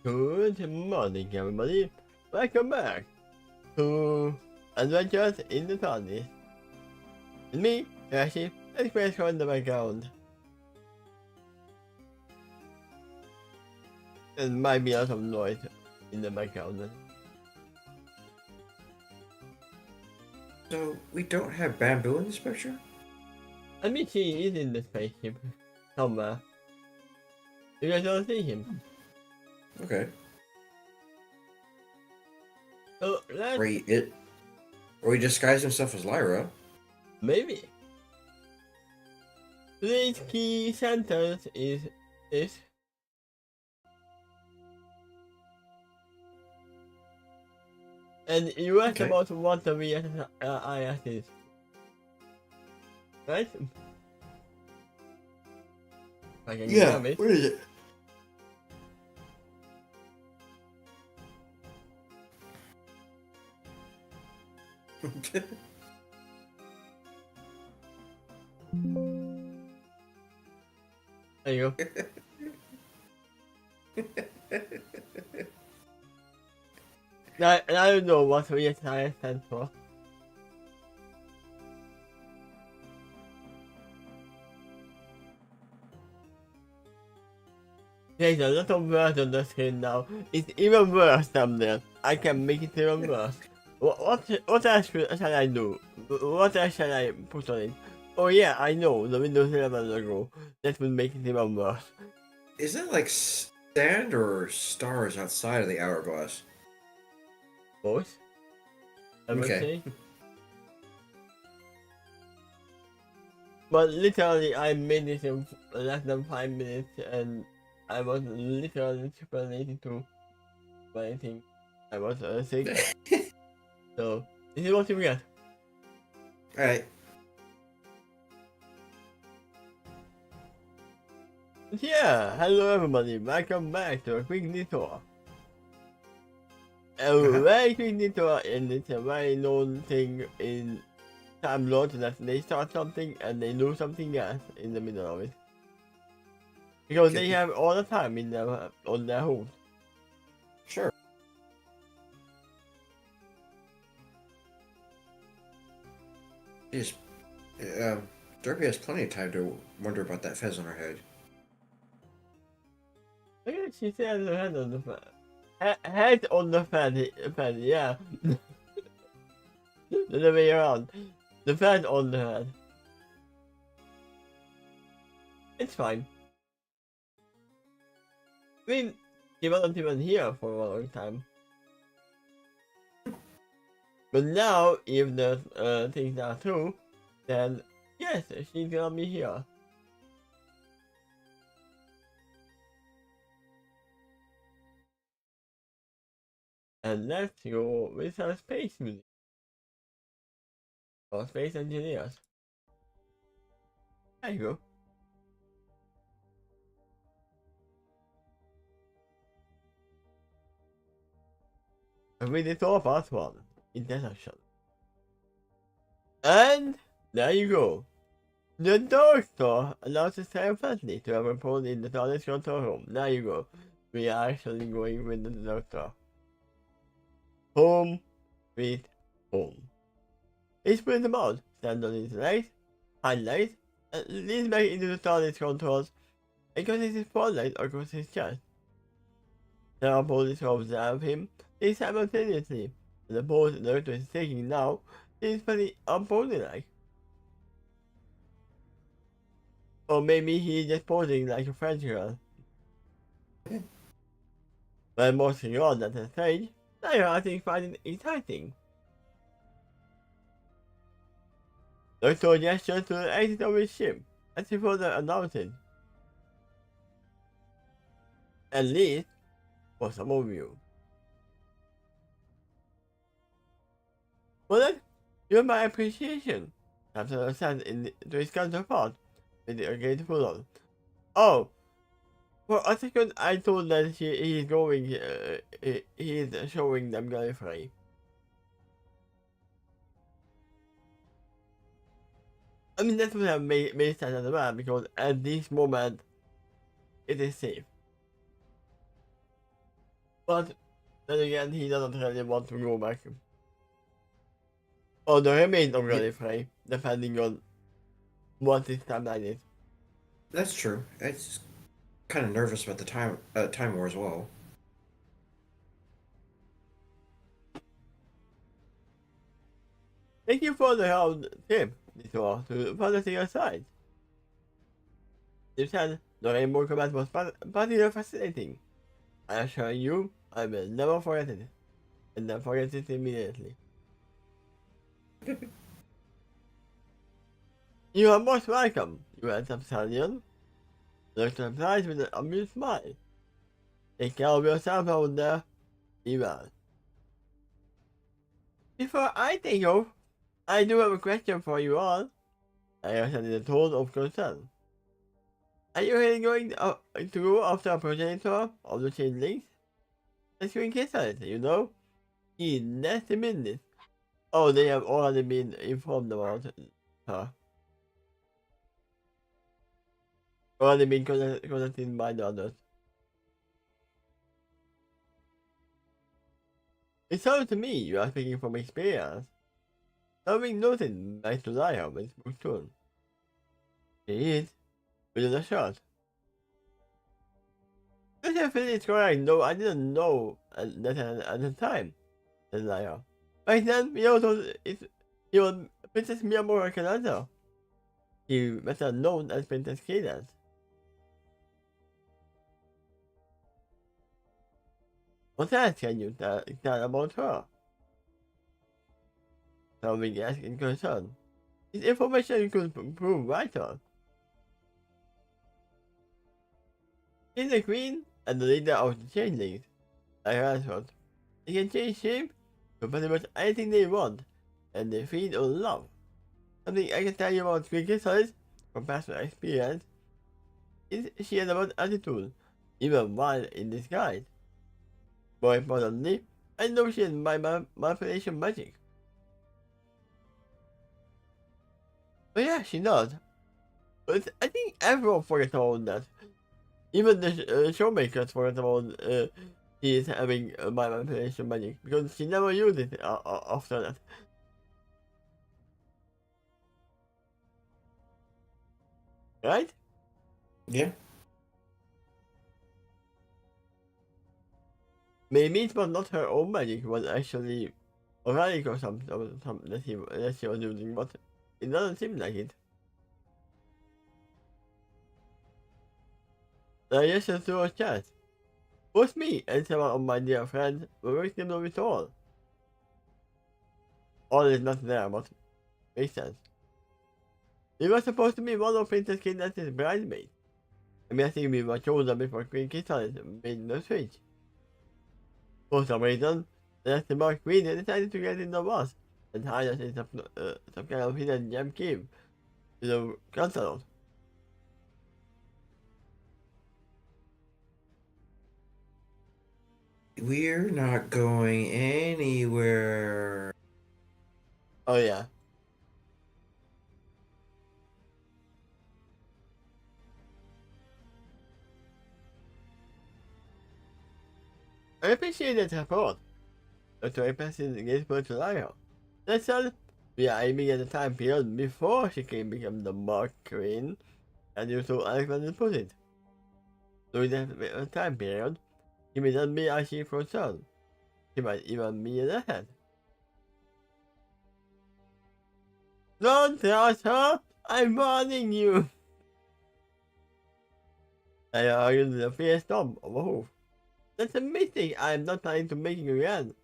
Good morning, everybody. Welcome back to Adventures in the TARDIS. And me, Rashi, and Chris in the background. There might be a lot of noise in the background. So, we don't have bamboo in this picture? I mean, he is in the spaceship somewhere. You guys don't see him. Okay. So let's Or he disguised himself as Lyra. maybe. Today's key sentence is this. And you asked about what the VSIS is. Right? I can grab it. What is it? There you go. I don't know what VSIS stands for. There's a lot of words on the screen now. It's even worse than that. I can make it even worse. What else shall I do? What else shall I put on it? Oh yeah, I know, the Windows 11 logo. That will make it even worse. Is that like sand or stars outside of the hourglass? Both? I would Okay. say. But literally, I made this in less than 5 minutes and I was literally super lazy to do anything. I was sick. So, this is what you get. Alright. Yeah, hello everybody, welcome back to a quick detour. A very quick detour, and it's a very known thing in Time Lord that they start something and they do something else in the middle of it. Because they have all the time in their, on their hold. Sure. Yes. Derpy has plenty of time to wonder about that fez on her head. Look at she said her head on the fan. Head on the fan, yeah. The other way around. The fan on the head. It's fine. I mean, she wasn't even here for a long time. But now, if the things are true, then yes, she's gonna be here. And let's go with our space music. Or space engineers. There you go. And we did all part 1. Interception. And there you go. The doctor announces triumphantly to everyone in the TARDIS control room. There you go. We are actually going with the doctor. Home, sweet home. He spread them out, stand on his legs, highlight, and leans back into the TARDIS controls, and crosses his spotlight across his chest. There are police who observe him, they simultaneously. The pose the doctor is taking now is very unpose-like. Or maybe he's just posing like a French girl. But mostly on at the stage, they are finding it exciting. Doctor gestures to the exit of his ship as he further announces. At least, for some of you. Well then, you're my appreciation. After said to his counterpart, with a grateful look. Oh, for a second I thought that he is going, he is showing them Gallifrey. I mean, that would have made sense as well, because at this moment, it is safe. But then again, he doesn't really want to go back. Or the remains of Yeah, really free, depending on what his timeline is. that's true. It's kind of nervous about the time war as well. Thank you for the help, Tim, Detour, to further your side. You said the rainbow command was particularly fascinating. I assure you, I will never forget it, and then forget it immediately. You are most welcome, you handsome stallion. Looked surprised with an amused smile. Take care of yourself out there. Be well. Before I take off, I do have a question for you all. I answered in a tone of concern. Are you really going to go after a progenitor of the changelings? Let's go and kiss on it, you know? In nasty minutes. Oh, they have already been informed about her. Already been contacted by the others. It sounds to me you are speaking from experience. Having nothing nice to lie on with book soon. He is, within a shot. Yes, I feel it's correct, though I didn't know that at the time, said Lyra. Back then, we also he was Princess Miyamura Kanata. He better known as Princess Cadence. What else can you tell about her? Something asking concern. Is information you could prove vital. She's the queen and the leader of the changelings. I answered. They can change shape to pretty much anything they want, and they feed on love. Something I can tell you about Queen Chrysalis from personal experience is she has about attitude, even while in disguise. More importantly, I know she has manipulation magic. But yeah, she does. But I think everyone forgets about that. Even the showmakers forget about she is having manipulation magic because she never used it after that. Right? Yeah. Maybe it was not her own magic, it was actually a relic or something that she was using, but it doesn't seem like it. I just threw a chat. Both me and several of my dear friends were victims of it all. All is not there, but makes sense. We were supposed to be one of Princess Kidnap's bridesmaids. I'm guessing we were chosen before Queen Kitalis made the switch. For some reason, the smart queen decided to get in the bus and hide us in some kind of hidden gem cave to the castle. We're not going anywhere. Oh yeah. I appreciate that support. Dr. Apex is engagement to Lyra. That said, we are aiming at the time period before she can become the Mark Queen, and you so Alexander put it. During that time period, she may not be as she foresaw. She might even be ahead. Don't trust her! I'm warning you! I argued the fierce storm of a hoof. That's a mistake I am not planning to make again.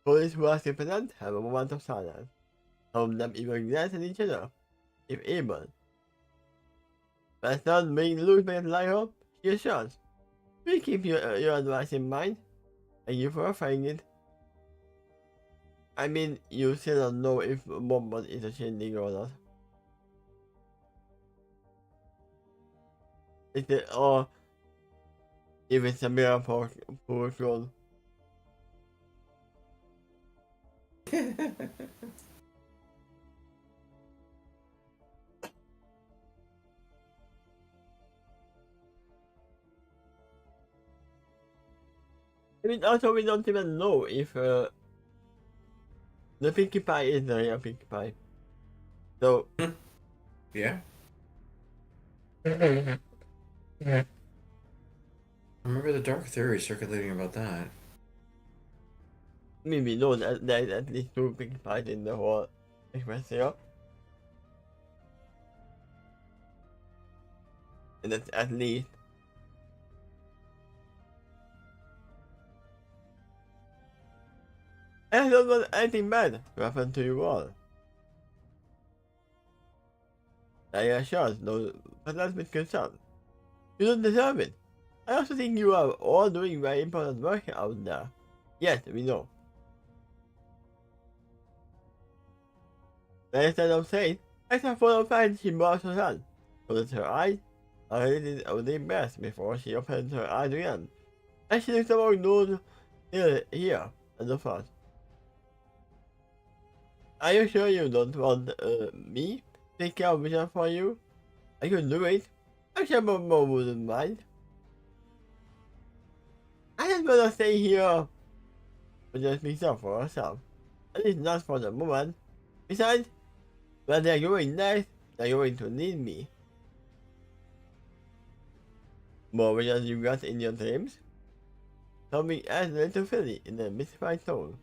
Police who are present have a moment of silence. Some of them even glance at each other, if able. But not being loose by Lyra, she assures. We keep your advice in mind. Thank you for offering it. I mean, you still don't know if Bombon is a changeling or not. Or if it's a mirror for clone. I mean, also we don't even know if the Pinkie Pie is the real Pinkie Pie. So Yeah. I remember the dark theory circulating about that. I mean, we know that there's at least 2 Pinkie Pies in the whole Express Zero. And that's at least. I don't want anything bad to happen to you all. I assure no, but that's with concern. You don't deserve it. I also think you are all doing very important work out there. Yes, we know. But instead of saying, I can follow find she brought her son. Closed her eyes, already did a deep breath before she opened her eyes again. And she looked about those here and the front. Are you sure you don't want me to take care of vision for you? I could do it. I'm sure Momo wouldn't mind. I just wanna stay here. But just be self for herself. At least not for the moment. Besides, when they're going next, they're going to need me. More visions you got in your dreams? Tommy asked little Philly in a mystified tone.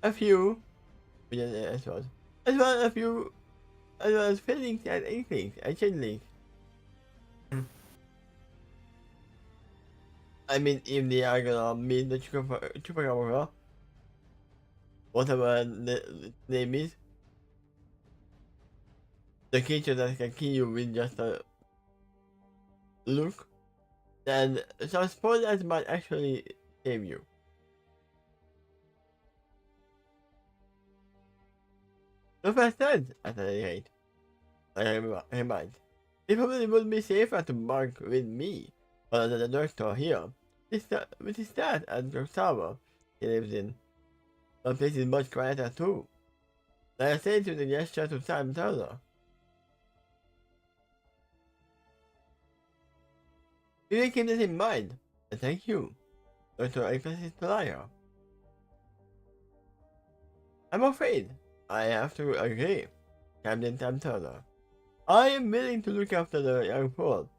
A few, visions answered. As well as few, as well as feelings and inklings and changelings. I mean, if they are gonna meet the chupacabra, whatever the name is, the creature that can kill you with just a look, then some spoilers might actually save you. No first sense, at any rate. I remind. It probably would be safer to mark with me, rather than the doctor here. With his dad and the tower he lives in. The place is much quieter too. Like I said to the gesture to Sam Turner. You will keep this in mind, and thank you, Dr. Emphasis Pelaya. I'm afraid I have to agree, Captain Sam Turner. I am willing to look after the young fool,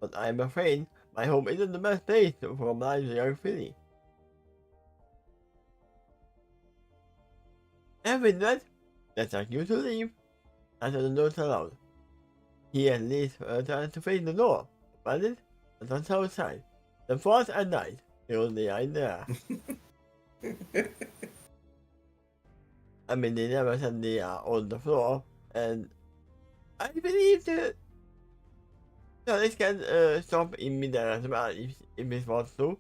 but I am afraid my home isn't the best place for my young filly. And with that, let's ask you to leave. After the note aloud. He at least turned to face the door, opened it, and on the outside. The fourth at night, the only eye there. I mean, they never said they are on the floor, and I believe that this can stop in mid-air as well if it wants to.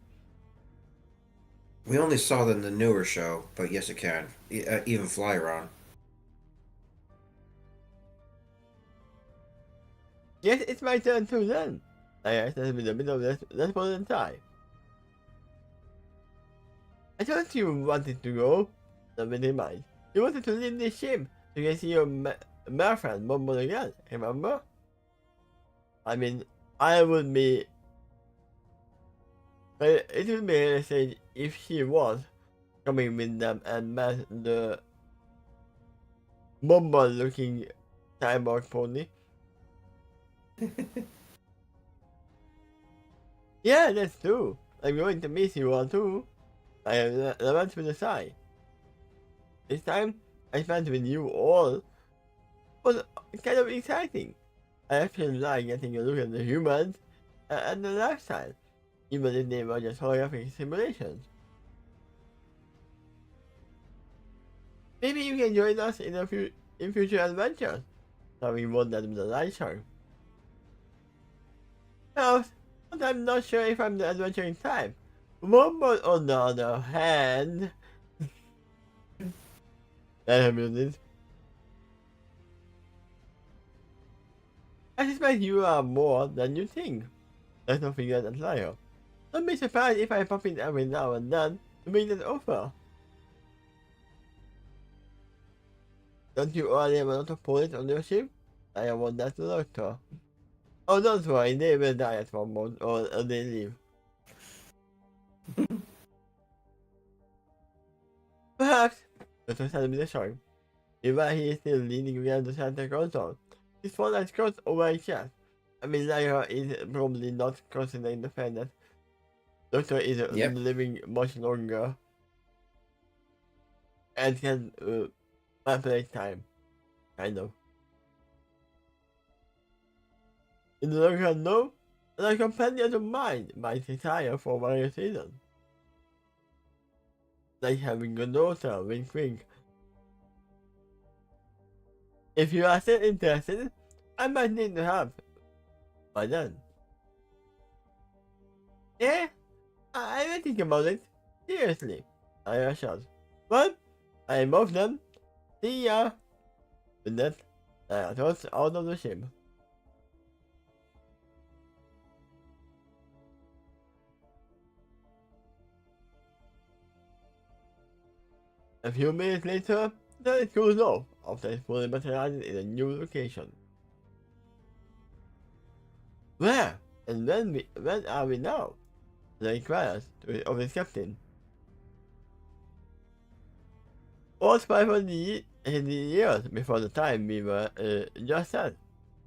We only saw them in the newer show, but yes, it can. Even fly around. Yes, it's my turn too then. I asked in the middle of this point in time. I thought you wanted to go. Nobody mind. You wanted to leave this ship so you can see your male friend Mumble again, remember? I mean, I would be... But it would be realistic if she was coming with them and met the Mumble looking cyborg pony. Yeah, that's true. I'm going to miss you all too. I went with the side. This time, I spent with you all. Was kind of exciting. I actually like getting a look at the humans and the lifestyle, even if they were just horrific simulations. Maybe you can join us in future adventures, having won that with the light shark. Now, but I'm not sure if I'm the adventuring type. Mumble, on the other hand, I suspect you are more than you think. There's no figure that liar. Don't be surprised if I pop in every now and then to make that offer. Don't you already have a lot of police on your ship? I want that to doctor. Oh, don't worry, they will die at one moment or they leave. Dr. Saddam is showing. Meanwhile, he is still leaning against the center console. His phone has crossed over his chest. I mean, Lyra is probably not considering the fact that Doctor is Yep. living much longer and can manipulate time, kind of. In the long run, no, and a companion of mine might retire for various reasons. Like having a daughter, wink wink. If you are still interested, I might need to help by then. Yeah, I will think about it. Seriously, I assured. Well, I am off them. See ya. With that, I tossed out of the ship. A few minutes later, the light goes off after it's fully materialized in a new location. Where and when are we now? The inquires of his captain. All 500 years before the time we were just at,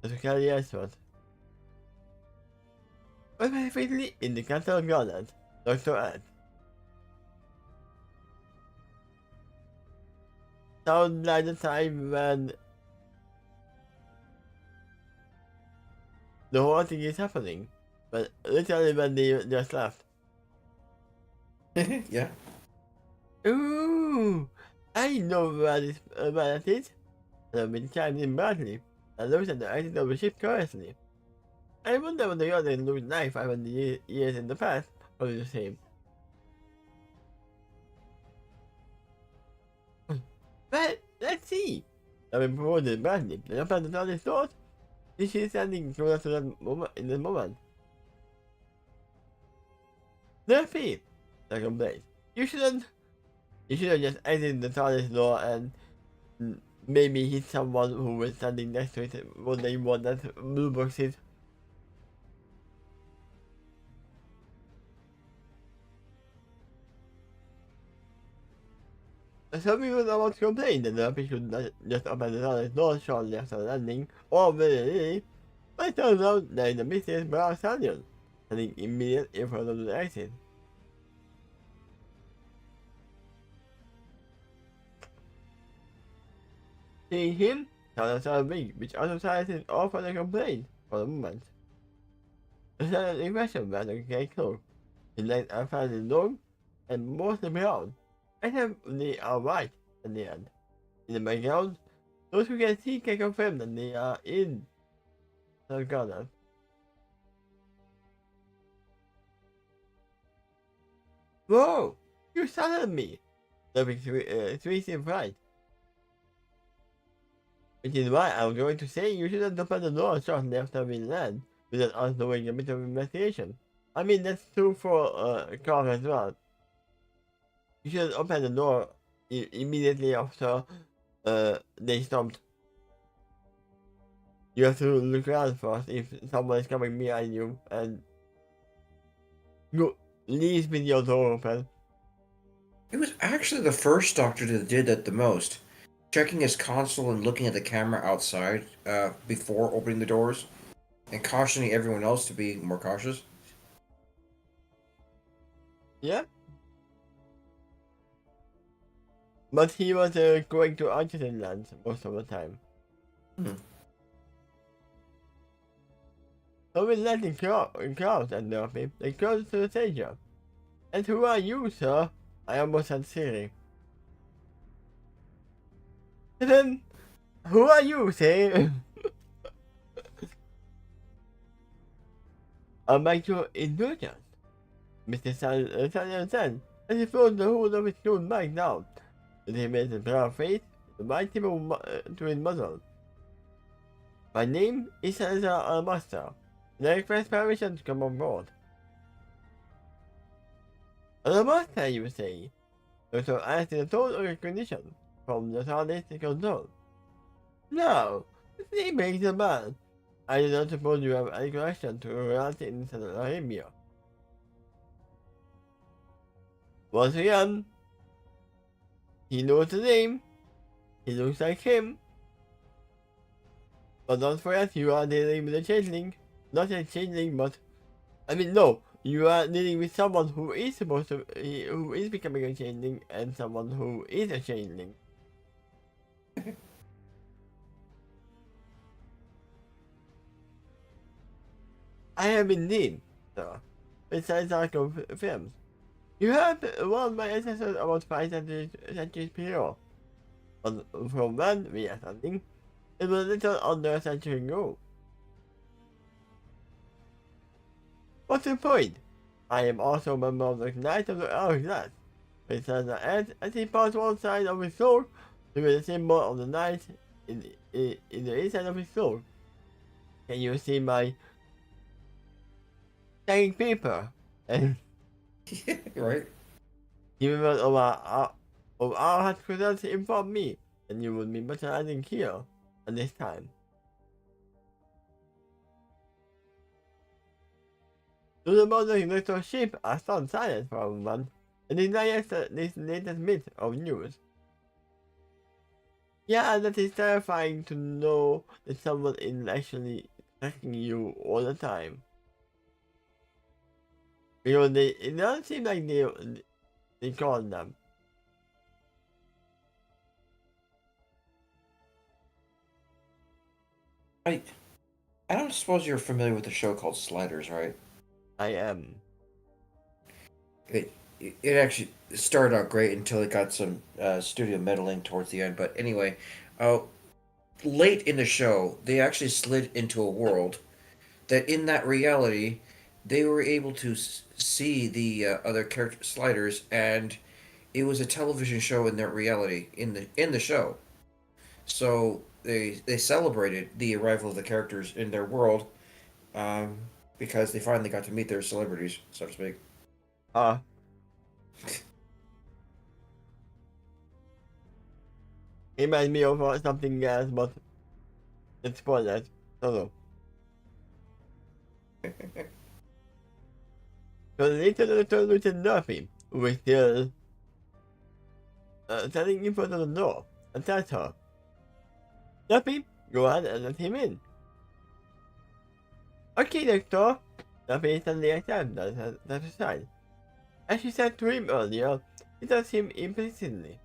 the carry answered. But specifically in the castle of Garland, Dr. Ed. Sounds like the time when the whole thing is happening, but literally when they just left. Yeah. Ooh, I know where that is. And I've been chimed in badly. I looked at the exit of the ship curiously. I wonder what the others looked like 500 years in the past, or the same. Well, let's see. I've been promoted badly. The jump at the TARDIS thought. She is standing closer to that moment in the moment. Nerfy! I complained. You shouldn't just exit the TARDIS door and maybe hit someone who was standing next to it when they want that blue box is. Some people are about to complain that the Nerfy should not just open the TARDIS door shortly after landing, or really, but it turns out there is a mysterious brown stallion standing immediately in front of the exit. Seeing him, Tyler started big, which also silences all further complaints for the moment. The silent impression was a gay cloak. His legs are fairly long and mostly brown, except they are white at the end. In the background, those who can see can confirm that they are in the garden. Whoa! You startled me! The big three seemed right. Which is why I'm going to say you shouldn't open the door shortly after we land, without us doing a bit of investigation. I mean, that's true for Carl as well. You shouldn't open the door immediately after they stopped. You have to look around first if someone is coming behind you and go, leave with your door open. It was actually the first Doctor that did that the most. Checking his console and looking at the camera outside before opening the doors, and cautioning everyone else to be more cautious. Yeah. But he was going to Argentine land most of the time. So we let him crowd and Nerfy. They close to the stranger. And who are you, sir? I almost said Siri. Then, who are you, say? I'll make your indulgence. Mr. Salian said, as he throws the hood of his stone bag down. With he made a brown face, the white tip to his muzzle. My name is Salazar Almaster, and I request permission to come on board. Almaster, you say? So asked in a tone of recognition from the TARDIS control. No, he begs a man. I do not suppose you have any connection to royalty in Southern Arabia. Once again, He knows the name. He looks like him. But don't forget, you are dealing with a changeling. Not a changeling, but... I mean, no. You are dealing with someone who is supposed to... who is becoming a changeling, and someone who is a changeling. I have indeed, sir. Besides Arkham films. You have warned my ancestors about 5 centuries before. But from when we are standing, it was little under a century ago. What's the point? I am also a member of the Knights of the Hourglass. With such an end, as he passed one side of his sword to be the symbol of the knight in the inside of his sword. Can you see my tagging paper? And Right? even one of our headquarters informed me, and you would be materializing here at this time. To the modern little ship are stunned silent for a moment, and deny this latest bit of news. Yeah, that is terrifying to know that someone is actually tracking you all the time. Because it doesn't seem like they call them. I don't suppose you're familiar with the show called Sliders, right? I am. It actually started out great until it got some studio meddling towards the end. But anyway, late in the show, they actually slid into a world that in that reality, they were able to see the other character sliders, and it was a television show in their reality in the show. So they celebrated the arrival of the characters in their world, um, because they finally got to meet their celebrities, so to speak. Uh, it reminds me of something else, but it's spoilers. So later Lieutenant Duffy, who is still standing in front of the door, attacks her. Duffy, go ahead and let him in. Okay, Doctor. Duffy instantly accepts that aside. As she said to him earlier, he does him implicitly.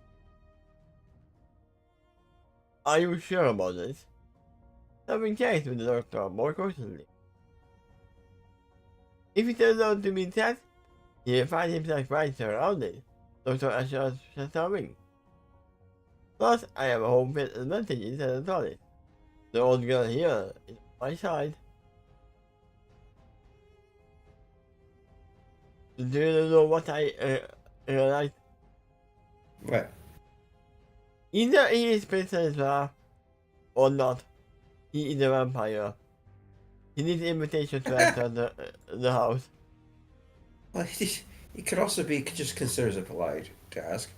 Are you sure about this? Duffy checks with the Doctor more cautiously. If it turns out to be that, he will find himself right surrounded. Doctor assures Shazawing. Plus, I have a home field advantage instead of TARDIS. The old girl here is on my side. Do you know what I realized? What? Either he is Princess Ra or not. He is a vampire. He needs invitation to enter the house. Well, he could also be just considers it polite to ask.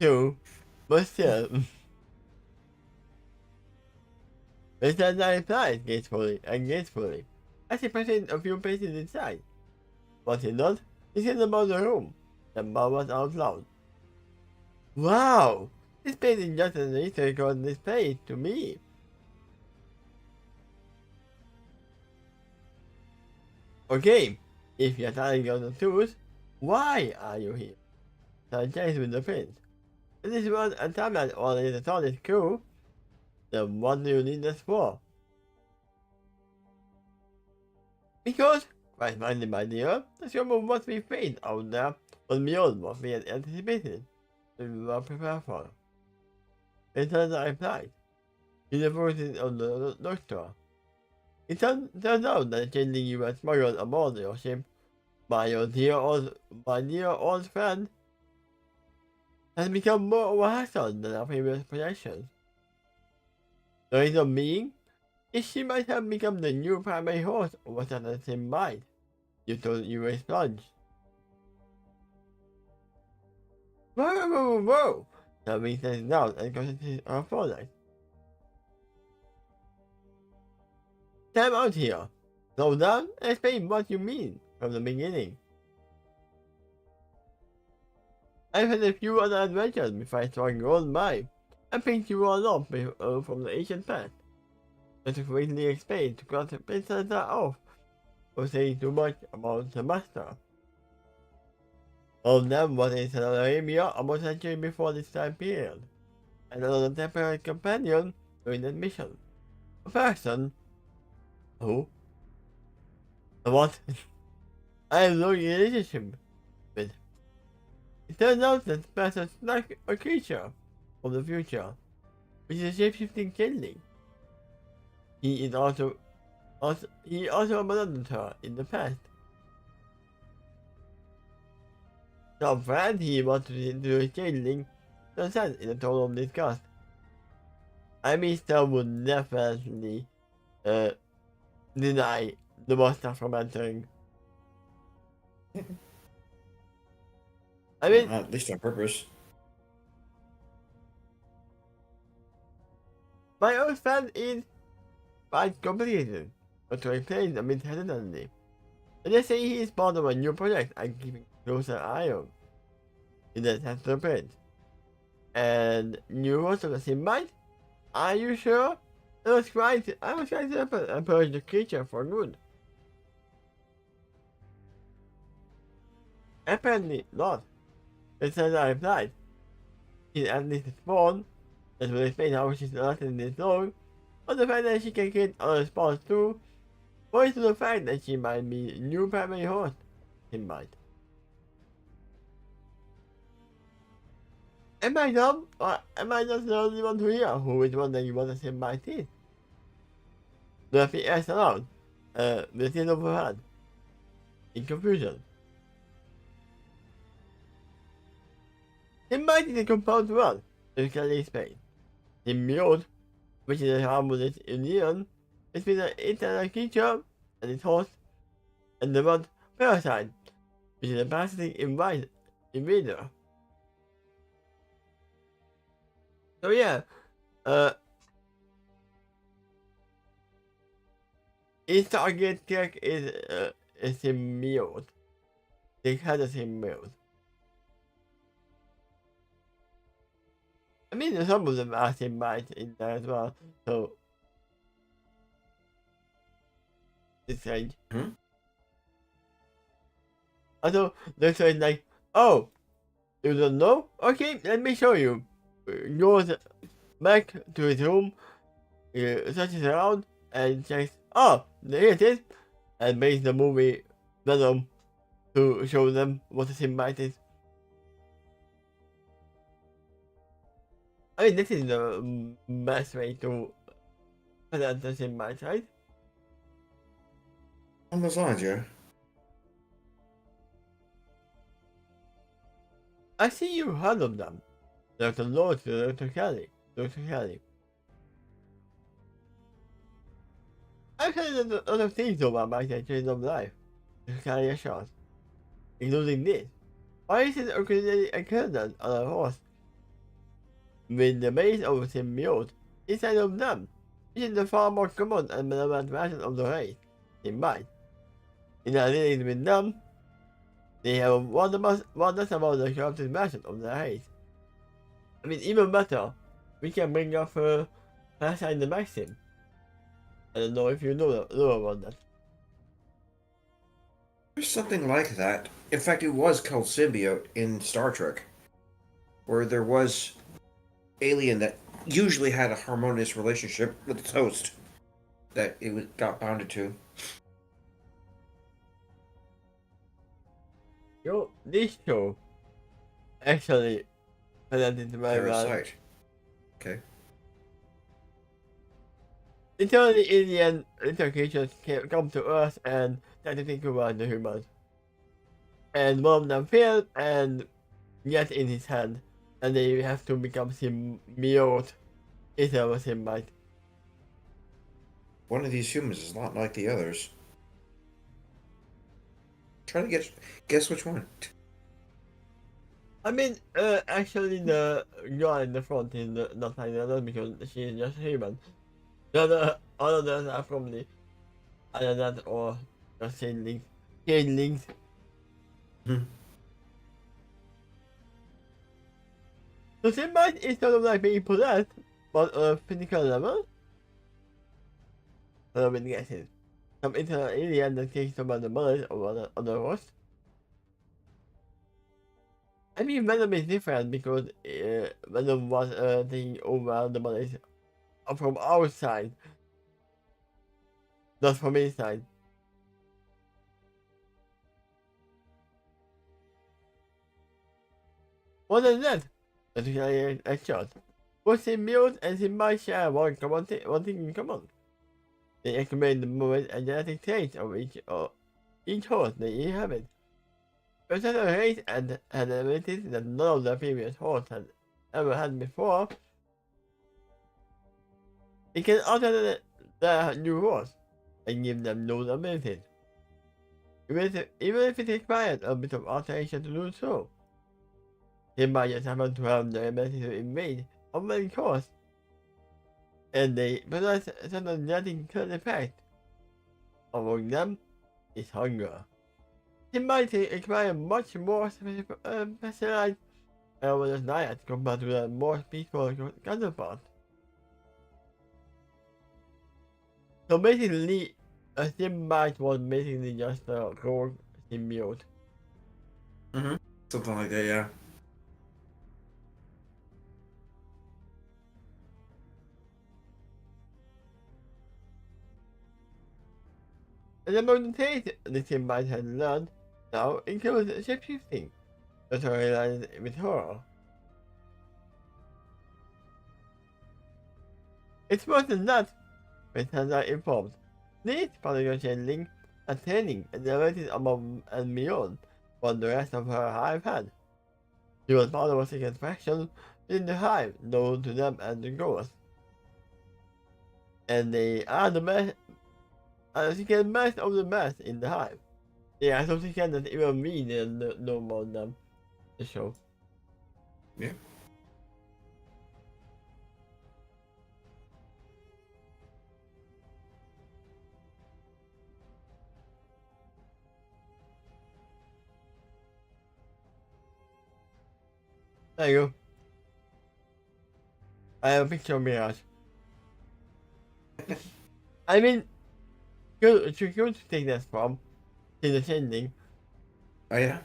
True, but still. Mr. Ra replies gracefully as he proceeds a few paces inside. What he does is in about the room, and murmurs out loud. Wow! This place is just an historical display to me. Okay, if you're telling us the truth, why are you here? Suggest with the prince. If this was a timeline only the TARDIS crew, then what do you need us for? Because, quite frankly, my dear, the show must be faced out there was beyond what we had anticipated. We were prepared for. It turns out replied, in the voices of the Doctor. It turns out that changing you were smuggled aboard your ship by your dear old friend has become more of a hassle than our previous possessions. The reason being is she might have become the new primary host of a certain symbiote you told you were sponge. Whoa! Tommy says down and concentrates on her phone. Time out here. Slow down and explain what you mean from the beginning. I've had a few other adventures before I started going by. I picked you all up from the ancient past. Just to quickly explain to cut the business off or saying too much about the master. All of them was in Southern Arabia almost a century before this time period, and another temporary companion during that mission. A person who, what, I have no relationship with. It turns out that the person is like a creature from the future, which is a shape-shifting changeling. He also abandoned her in the past. Some friend he wanted to introduce changeling to sense in a tone of disgust. I mean, Stan would definitely deny the monster from entering. I mean, At least on purpose. my own fan is quite complicated, but to explain a bit hesitantly. Let's say he is part of a new project I'm keeping closer eye on. In that has the print. And you also the same mind? Are you sure? I was trying to approach the creature for good. Apparently not. It says I replied. She's at least spawn. That will explain how she's lasting this long. But the fact that she can get other spawns too points to the fact that she might be new primary host. She might. Am I dumb? Or am I just the only one here who is wondering what the same might is? Murphy asked aloud, with his overhead, in confusion. Symbiote is a compound word, physically explained. Symbiote, which is a harmless union, is between an internal creature and its host, and the word parasite, which is a parasitic invader. So yeah, its target tech is a symbiote. They had a symbiote. I mean, some of them are symbiotes in there as well, so it's strange. Also, they're saying like, oh, you don't know? Okay, let me show you. Goes back to his room, searches around, and checks, oh, here it is, and makes the movie Venom to show them what a symbiote is. I mean, this is the best way to present the symbiote, right? On those lines, yeah. I see you heard of them. Dr. Lord to Dr. Kelly. Dr. Kelly. I've heard a lot of things about my change of life. Dr. Kelly assured, including this. Why is it occurred on a horse with the base of a symbiote inside of them? This is the far more common and benevolent version of the race, symbiote. In our dealings with them, they have warned us about the corrupted version of the race. I mean, even better, we can bring up Parasite the Maxim. I don't know if you know about that. There's something like that. In fact, it was called Symbiote in Star Trek, where there was alien that usually had a harmonious relationship with its host that it got bounded to. Yo, this show actually presented very well. Parasite. Okay. Until the alien creatures come to Earth and try to take over the humans. And one of them failed and gets in his hand. And they have to become symbiote instead of a symbiote. One of these humans is not like the others. Try to guess which one. I mean, actually the girl in the front is not like the other because she is just human. The all of them are probably either that or just changelings. Changelings. Hmm. So Sinbad is sort of like being possessed, but on a physical level? I've been guessing. Some internal alien that takes some of the knowledge of other hosts. I mean, Venom is different because Venom was taking over the knowledge from outside, not from inside. More than that, that's a shot. Both symbiote and symbiote share one thing in common. They accumulate the movement and genetic traits of each host they inhabit. Possess a race and abilities that none of the previous hosts had ever had before. It can alter the new hosts and give them those abilities. Even if it requires a bit of alteration to do so. They might just happen to have the ability to invade on many course, and they possess certain genetic effect. Among them is hunger. It might require much more specialized wellness diet compared to the more peaceful counterpart. So basically, a symbiote was basically just a core symbiote. Something like that, yeah. And among the traits the symbiote has learned now includes shapeshifting, materialized with horror. It's worse than that, Bethesda are informed. These particle changeling are training and abilities above and beyond what the rest of her hive had. She was part of a secret faction within the hive known to them as the Ghosts. And they are the best, she can best of the best in the hive. They are so secret that even we didn't know about them. The show. Yeah. There you go. I have a picture of Mirage. I mean, good to take that from. She's a changeling. Oh, yeah?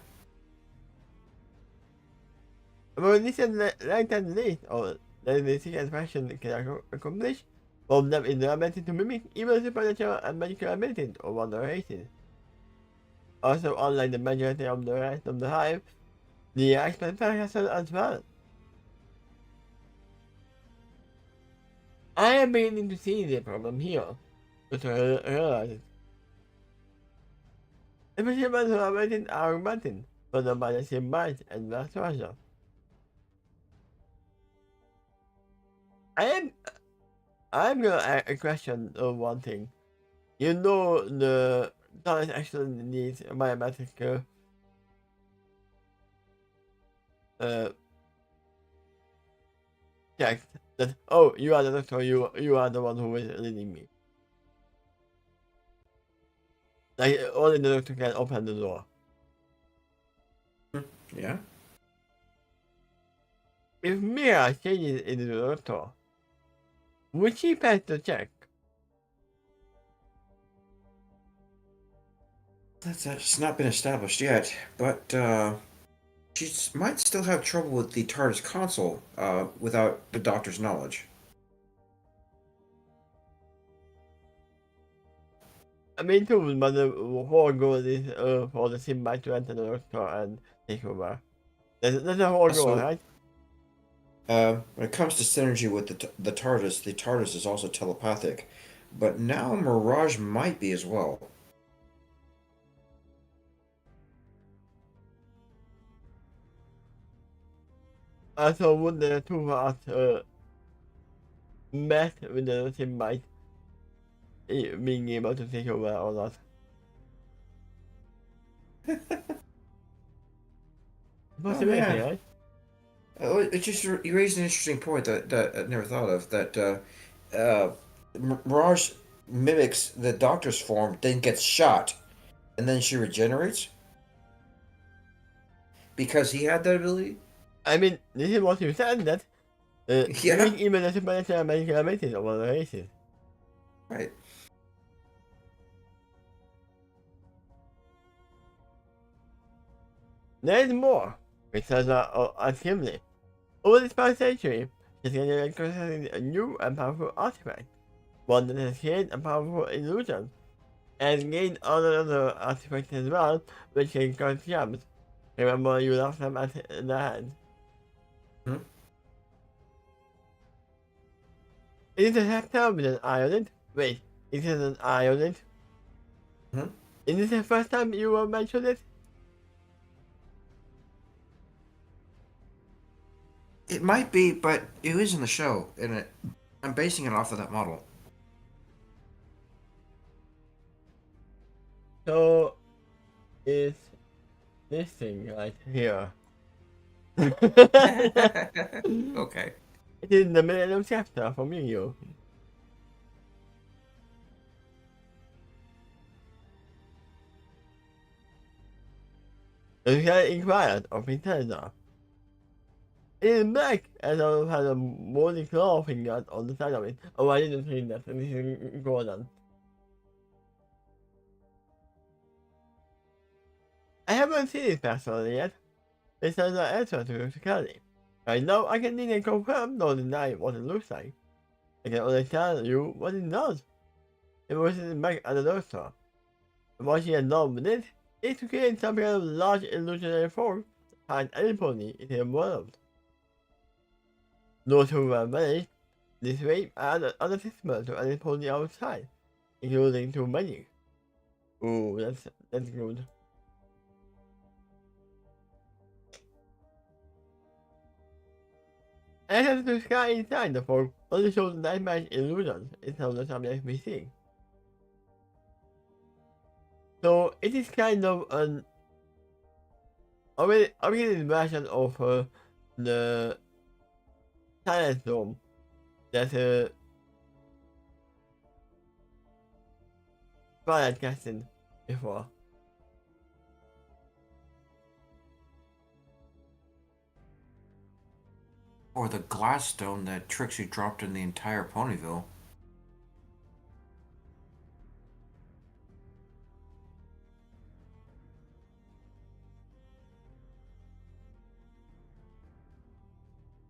But this is like that list of the secret faction can accomplish. One of them is the ability to mimic even supernatural and magical abilities of other races. Also, unlike the majority of the rest of the hive, the expert faction as well. I am beginning to see the problem here, but I realize it. Especially when the abilities are augmented, followed by the same bites and vice versa. I'm gonna question one thing. You know the TARDIS actually needs a biometric check that oh you are the doctor, you are the one who is leading me. Like only the doctor can open the door. Yeah? If Mira changes into the doctor, would she pass the check? That's not been established yet, but she might still have trouble with the TARDIS console without the doctor's knowledge. I mean too, but the whole goal is for the symbiote to enter the doctor and take over. That's the whole goal, Also, right? when it comes to synergy with the TARDIS is also telepathic, but now Mirage might be as well. So would the two of us met with the symbiote being able to take over or not? Oh Possibility, man, right? it just you raised an interesting point that I never thought of. That Mirage mimics the Doctor's form, then gets shot, and then she regenerates because he had that ability. I mean, this is what you said, that Yeah. even the supernatural medical abilities of other races. Right. There is more, because ultimately, over this past century, she's getting constantly a new and powerful artifact, one that has gained a powerful illusion, and gained other artifacts as well, which can cause jumps. Remember, you lost them at the hand. Hmm? Is it a hectare with an island? Wait, is it an island? Hmm? Is this the first time you will mention it? It might be, but it is in the show, and I'm basing it off of that model. So, it's this thing right here. Okay. It is the Millennium Chapter from Yu. The guy inquired of Nintendo. It is black, and it has a moldy claw finger on the side of it. Oh, I didn't see that. This is Gordon. I haven't seen it personally yet. This is the answer to Kelly. I know I can neither confirm nor deny what it looks like. I can only tell you what it does. It was sitting back at the drugstore. And what she had done with it is to create some kind of large illusionary form that finds any pony in the world. Those who were managed this way are other similar to any pony outside, including too many. Ooh, that's good. Access to the sky inside the form only shows nightmare illusions instead of the subject we see. So it is kind of an upgraded version of the silence dome that Twilight casted before. Or the glass stone that Trixie dropped in the entire Ponyville.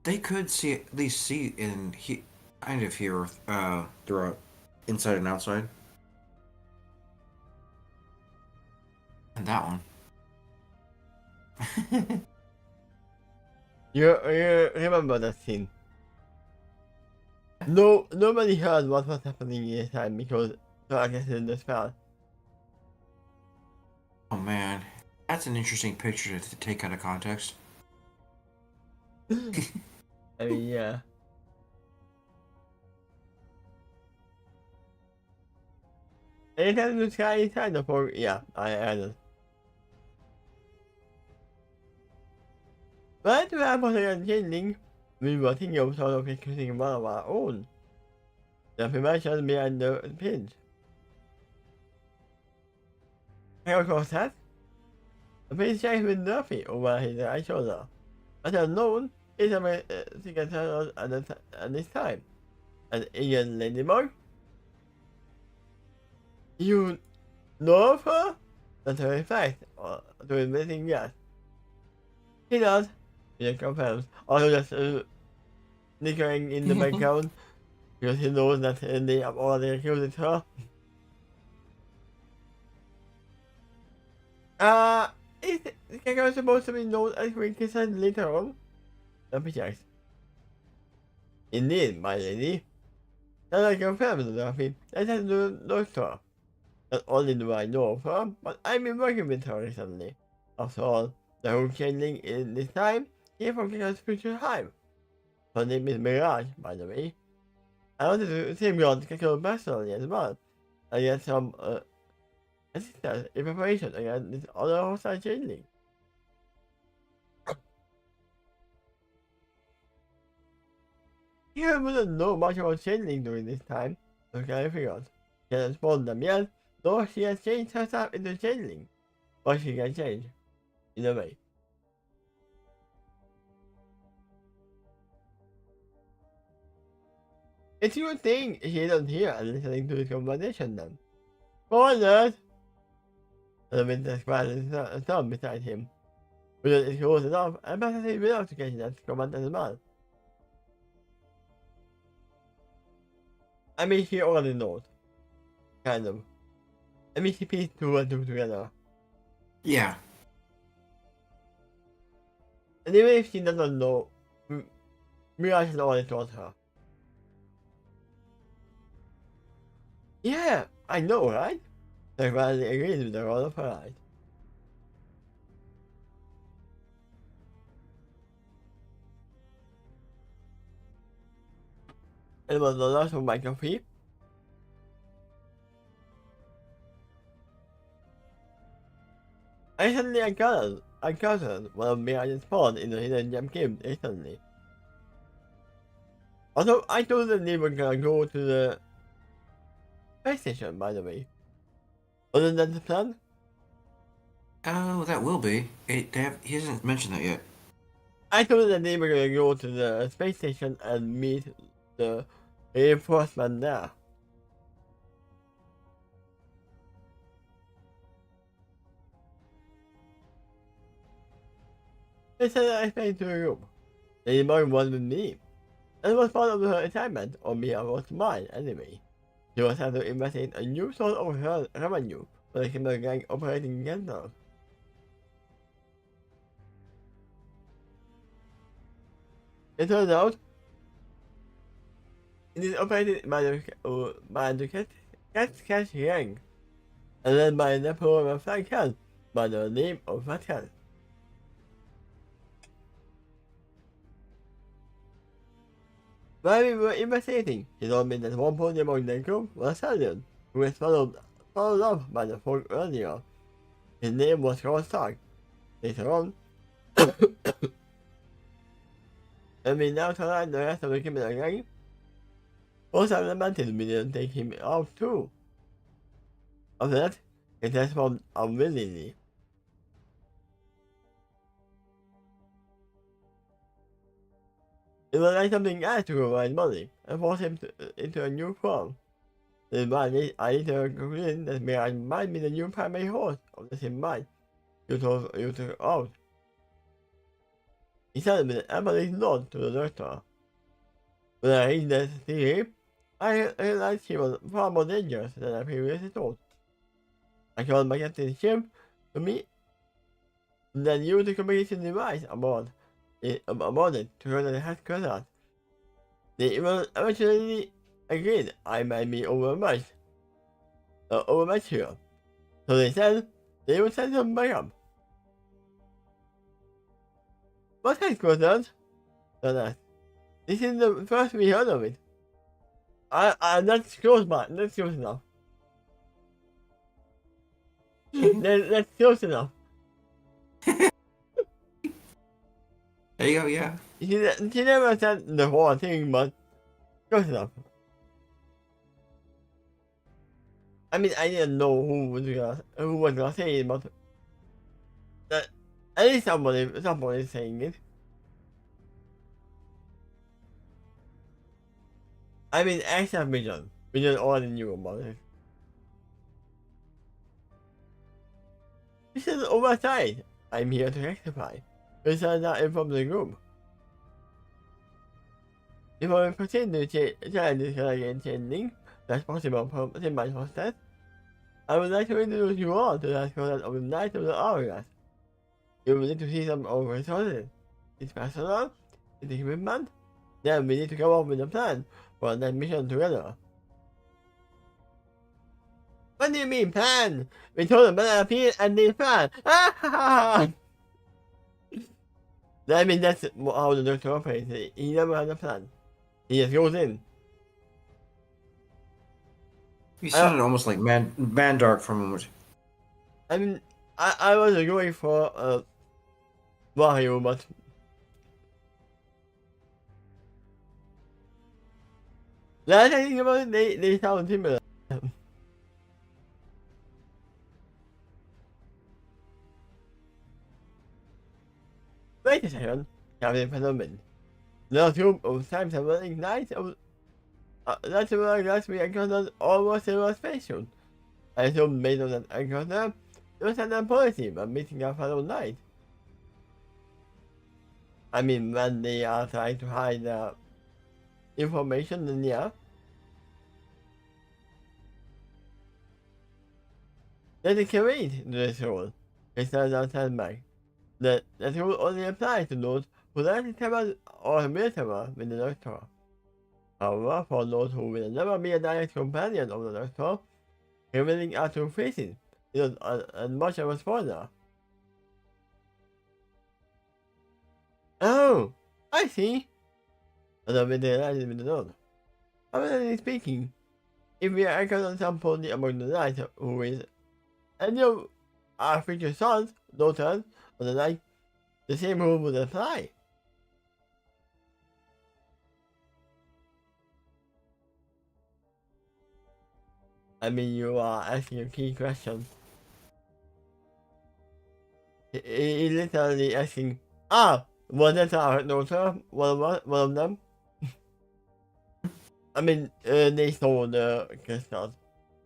They could see at least see in kind of here throughout inside and outside. And that one. You remember that scene? No, nobody heard what was happening in the time because Twilight casted the spell. Oh man, that's an interesting picture to take out of context. I mean, yeah. Anytime the sky inside the form, yeah, I added. But to have a changing, we were thinking of sort of increasing one of our own. The information behind the page. And of course that, the page checks with Duffy over his right shoulder. As unknown, is a secret turtle at this time. An Indian ladybug? You know of her? That's a fact, or to admitting yes. He does. He confirms. Also just snickering in the background because he knows that they have already accused her. Is the character supposed to be known as Winkelson later on? Let me check. Indeed, my lady. And I confirm the Duffy. That has no store. Not only do I know of her, but I've been working with her recently. After all, the whole changing in this time came from Kika's future hive. Her name is Mirage, by the way. I wanted to see beyond Kiko personally as well, and get some assistance in preparation against this other hostile changing. Kika wouldn't know much about changing during this time, so I figured. She hasn't spawned them yet, though she has changed herself into changeling. But she can change, in a way. It's a good thing she isn't here and listening to this conversation then. Go on, nerd! The Winter squad thumb beside him. Because it's close enough, and better say without to catch that command as well. I mean, she already knows. Kind of. I mean, she pieced two and two together. Yeah. And even if she doesn't know, Mira has already told her. Yeah, I know, right? The Riley agrees with the roll of her eyes. It was the loss of my coffee. I suddenly encountered one of Mira's spawns in the hidden gem cave instantly. Also, I told them they were gonna go to the space station, by the way. Wasn't that the plan? Oh, that will be. He hasn't mentioned that yet. I told them they were gonna go to the space station and meet the reinforcement there. They said I explained to the group. They didn't one with me. And it was part of her assignment, or me was mine anyway. She was had to investigate a new source of her revenue for the criminal gang operating against her. It turns out it is operated by the Cat Gang, and led by the Emperor of Frankel by the name of Frankel. While we were investigating, he told me that one point among the group was Stallion, who was followed up by the folk earlier. His name was Carl Stark. Later on, and we now collide the rest of the criminal gang. Most of the lamented we didn't take him out too. After that, he transformed unwillingly. It was like something else to provide money and force him into a new form. This is why I later concluded that Mirage might be the new primary host of the same mind you took out. He said with an emphatic nod to the doctor. When I read this theory, I realized he was far more dangerous than I previously thought. I called my captain's ship to me, then used the communication device aboard it to go to the headquarters. They eventually agreed I might be overmatched here, so they said they would send some backup. What headquarters? This is the first we heard of it. That's close, but that's close enough. That's close enough. There you go, yeah. She never said the whole thing, but close enough. I mean, I didn't know who was gonna say it, but at least somebody is saying it. I mean, except Vision. Vision already knew about it. This is oversight. I'm here to rectify. This is not inform the group. If I proceed to challenge this again changing that's possible from my process, I would like to introduce you all to the concept of the Knight of the Hourglass. You will need to see some of our resources. It's personal, it's equipment, then we need to come up with a plan for that mission together. What do you mean, plan? We told them that appear and they plan. That means that's how the doctor operates. He never had a plan. He just goes in. You sounded almost like Mandark for a moment. I mean, I was going for Mario, but now that I think about it, they sound similar. Wait a second, Captain Phenomenon. The tube of time seven ignites That's why last week encountered almost a station. I assume based on that encounter, it was an policy by meeting our fellow knight. I mean, when they are trying to hide the information, then yeah. Then it can read this rule. It says outside back. That rule only applies to those who learn to travel or will travel with the Doctor. However, for those who will never be a direct companion of the Doctor, revealing our true faces is as much of a spoiler. Oh, I see. And I've been delighted with the note. Honestly speaking, if we are on somebody among the knights who is any of our future sons, daughters, or the like, the same rule would apply. I mean, you are asking a key question. He literally asking, was that our daughter? One of them? I mean, they stole the crystals.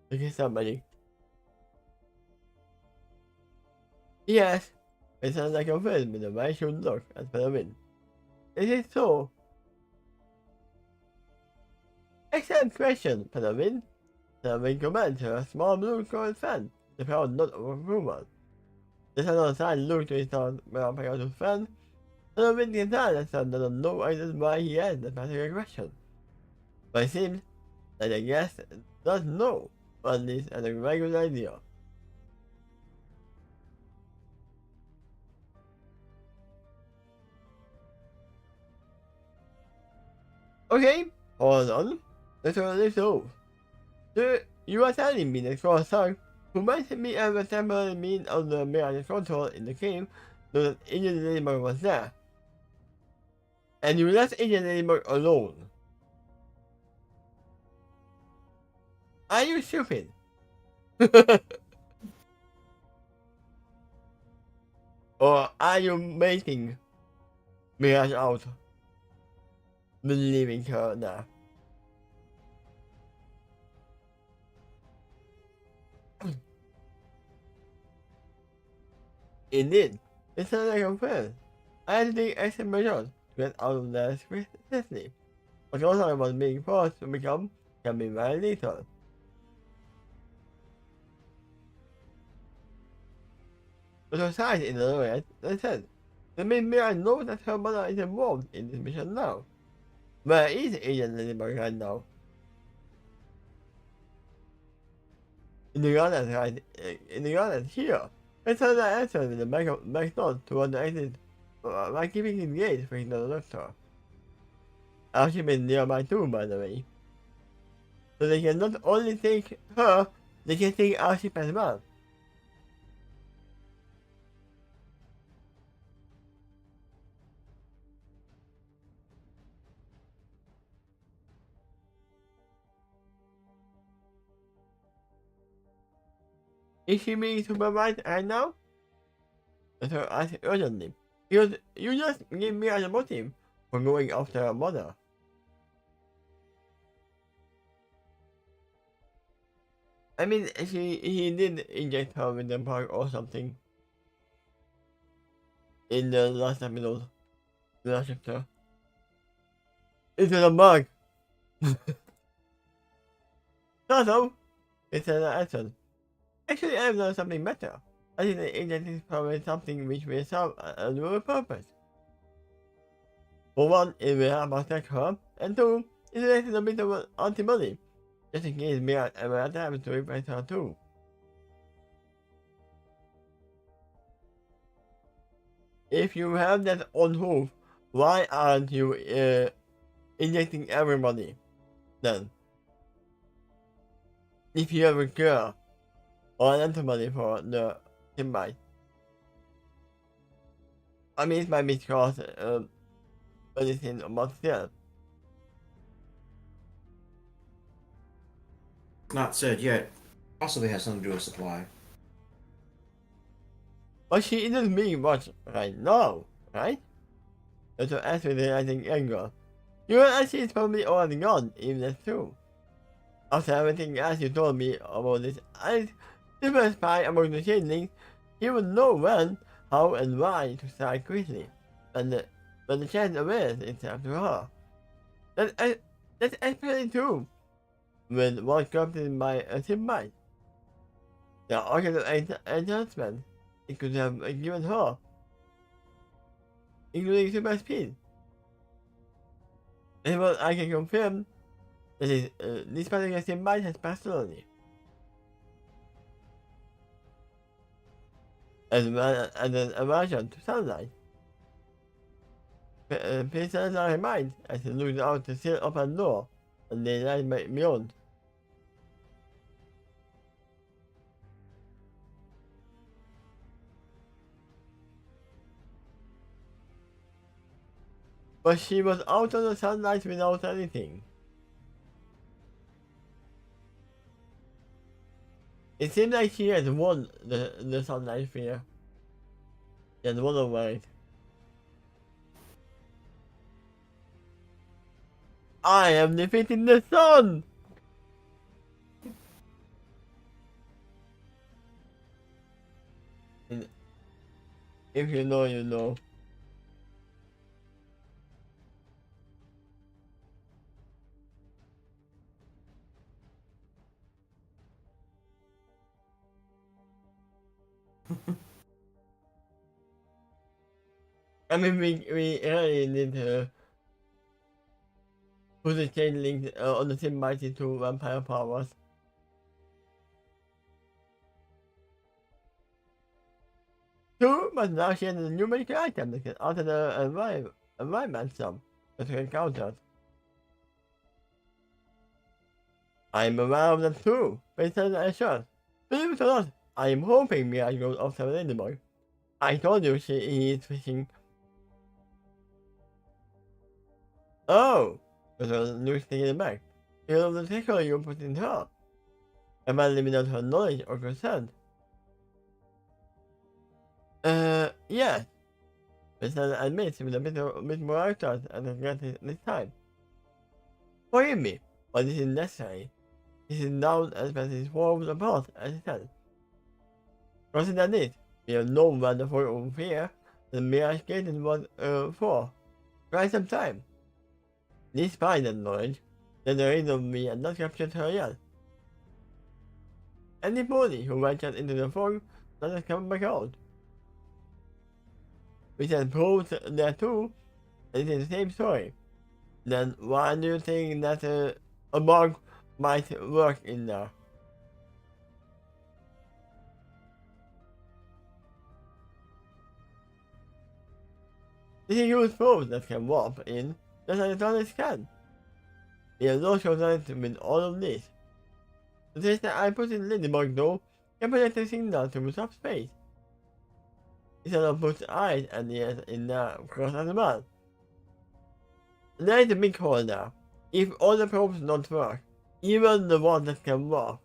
The crystal magic. Yes, it sounds like a film with a very should look at Penguin. Is it so? Excellent question, Penguin. Penguin commented a small blue colored fan, the proud nod of approval. The other side looked to his grandparent's fan, and Penguin can tell that son doesn't know why he asked that particular question. But it seems that the guest does know, or at least has a very good idea. Okay, hold on. Let's turn this off. So, you are telling me that Cross Song, who might be as a temporary mean of the mirror control in the game, though that Agent Ladybug was there. And you left Agent Ladybug alone. Are you stupid? Or are you making Mirage out? Believing her now. Indeed, it sounds like a plan. I had to take extra measures to get out of there safely. But also I was being forced to become can be very lethal. The society in the Lorette then said, the main mirror knows that her mother is involved in this mission now. Where is Agent Ladybug right now? In the garden right in the garden here. I saw the answer with the back door toward the exit by keeping engaged with the doctor. I'll keep it nearby too, by the way. So they can not only take her, they can take our ship as well. Is she being supervised right now? So asked urgently. Because you just gave me as a motive for going after her mother. I mean, he did inject her with the park or something. In the last episode. The last chapter. It's a bug! So, it's an answer. Actually, I've done something better. I think the agent is probably something which will serve a dual purpose. For one, it will help protect her, and two, it is a bit of an antibody, just in case Mia ever attempts to replace her too. If you have that on hoof, why aren't you injecting everybody then? If you have a cure or an antibody for the symbiote. I mean, it might be because medicine, but still. Not said yet. Possibly has something to do with supply. But she isn't being watched right now, right? That's what actually I think anger. You know, actually it's probably already gone, even that's true. After everything else you told me about this, the first part among the changelings, he would know when, how, and why to strike quickly, when the chance avails itself to her. That's actually true. When one corrupted by a symbiote, the organ adjustment it could have given her, including super speed. And what I can confirm that is, this particular symbiote has personality, as well as an aversion to sunlight. Please not mind as he looks out the still open door and the light beyond. But she was out of the sunlight without anything. It seems like she has won the sunlight fear. She has won over it. I am defeating the sun! And if you know, you know. I mean, we really need to put the chain link on the symbiote to vampire powers. True, but now she has a new medical item that can alter the environment some that can counter. I'm aware of that too, based on the assurance. Believe it or not, I am hoping Mia goes off the anymore. I told you he is fishing. Oh, there's a new thing in the back. You know the tackle you put in her. Apparently without her knowledge or consent. Yeah. But then admits with a bit more outdoors and I got this time. Forgive me, but this is necessary. This is known as his forms apart as it said. Consider this, we have no wonderful fear that Mia skated was for quite some time. Despite that knowledge, that the reason we had not captured her yet. Anybody who ventured into the fog doesn't come back out. We can prove that too, and it is the same story. Then why do you think that a bug might work in there? This is huge probes that can warp in, just as the TARDIS can. We have no choice with all of this. The system I put in Ladybug though can project a signal to subspace. Instead of put eyes and ears in there, of course, as well. There is a big hole there. If all the probes don't work, even the ones that can warp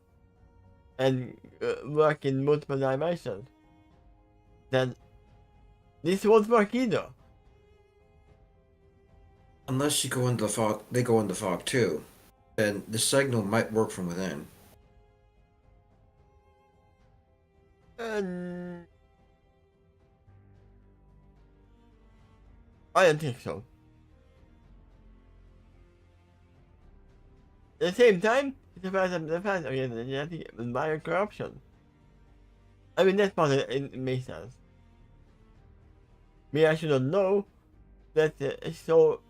and work in multiple dimensions, then this won't work either. Unless you go into the fog, they go into the fog too. Then the signal might work from within. I don't think so. At the same time, it's the fact against the genetic and biocorruption. I mean, that's part of it makes sense. Me, I should not know that so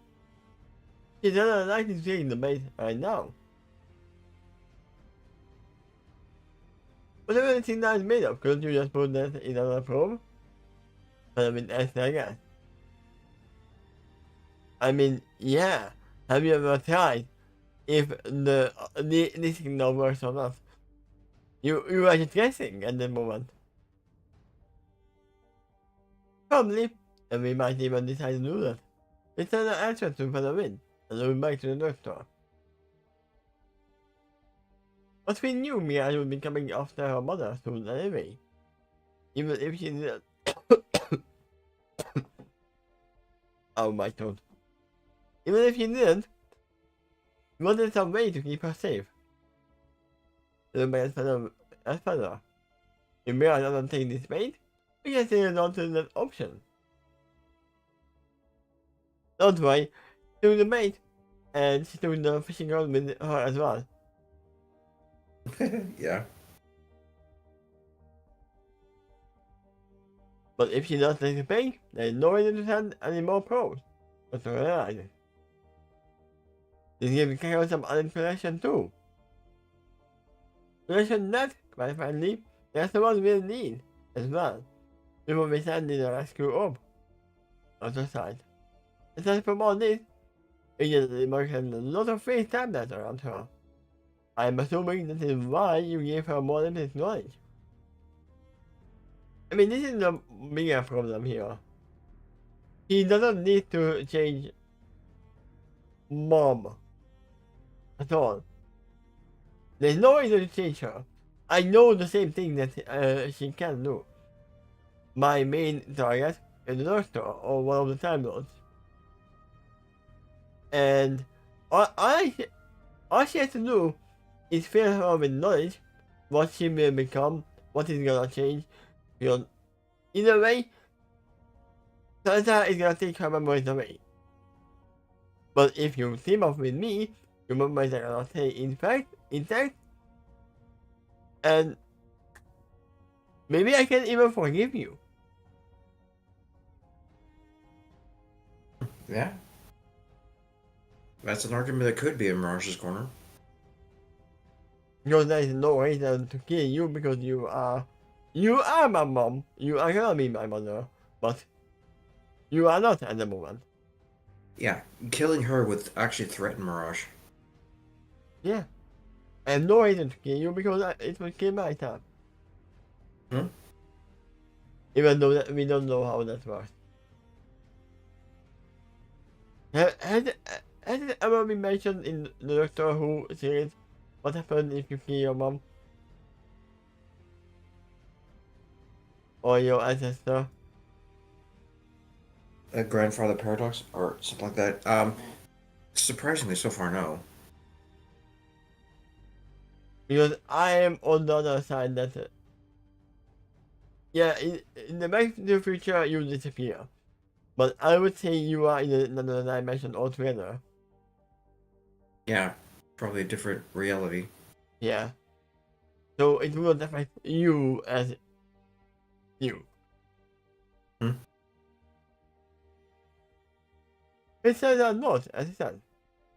she's not likely to take the bait right now. Whatever the thing that is made of, couldn't you just put that in another probe? But I mean, I guess. I mean, yeah. Have you ever tried if this signal works or not? You are just guessing at the moment. Probably, and we might even decide to do that. It's an answer to for the win, and we'll back to the doctor. But we knew Mia would be coming after her mother soon anyway. Even if she didn't. Oh my god. Even if you didn't, you wanted some way to keep her safe. The man said as further. You may not take this bait, we can say an alternate option. Don't worry, do the bait, and she's doing the fishing rod with her as well. Yeah. But if she does take the bait, there's no reason to send any more probes. But to realize it. This gives Karen some other information too. Information that, quite frankly, that's the one we'll need as well. Before we send the rescue up. On the side. Aside from all this, immediately mentioned a lot of free tablets around her. I'm assuming this is why you gave her more limited knowledge. I mean, this is the bigger problem here. He doesn't need to change Mom at all. There's no reason to change her. I know the same thing that she can do. My main target is the Doctor or one of the Time Lords. And all she has to do is fill her with knowledge, what she will become, what is gonna change. Because either way, Santa is gonna take her memories away. But if you team up with me, your memories are gonna stay intact, and maybe I can even forgive you. Yeah. That's an argument that could be in Mirage's corner. Because there is no reason to kill you because you are my mom. You are gonna be my mother, but you are not at the moment. Yeah, killing her would actually threaten Mirage. Yeah. I have no reason to kill you because it would kill my time. Hmm? Even though we don't know how that works. Has it ever been mentioned in the Doctor Who series what happens if you kill your mom? Or your ancestor? A grandfather paradox or something like that. Surprisingly, so far, no. Because I am on the other side that yeah, in the Back to the Future you disappear. But I would say you are in another dimension altogether. Yeah, probably a different reality. Yeah. So it will affect you as you. Hmm? It says that not, as it said.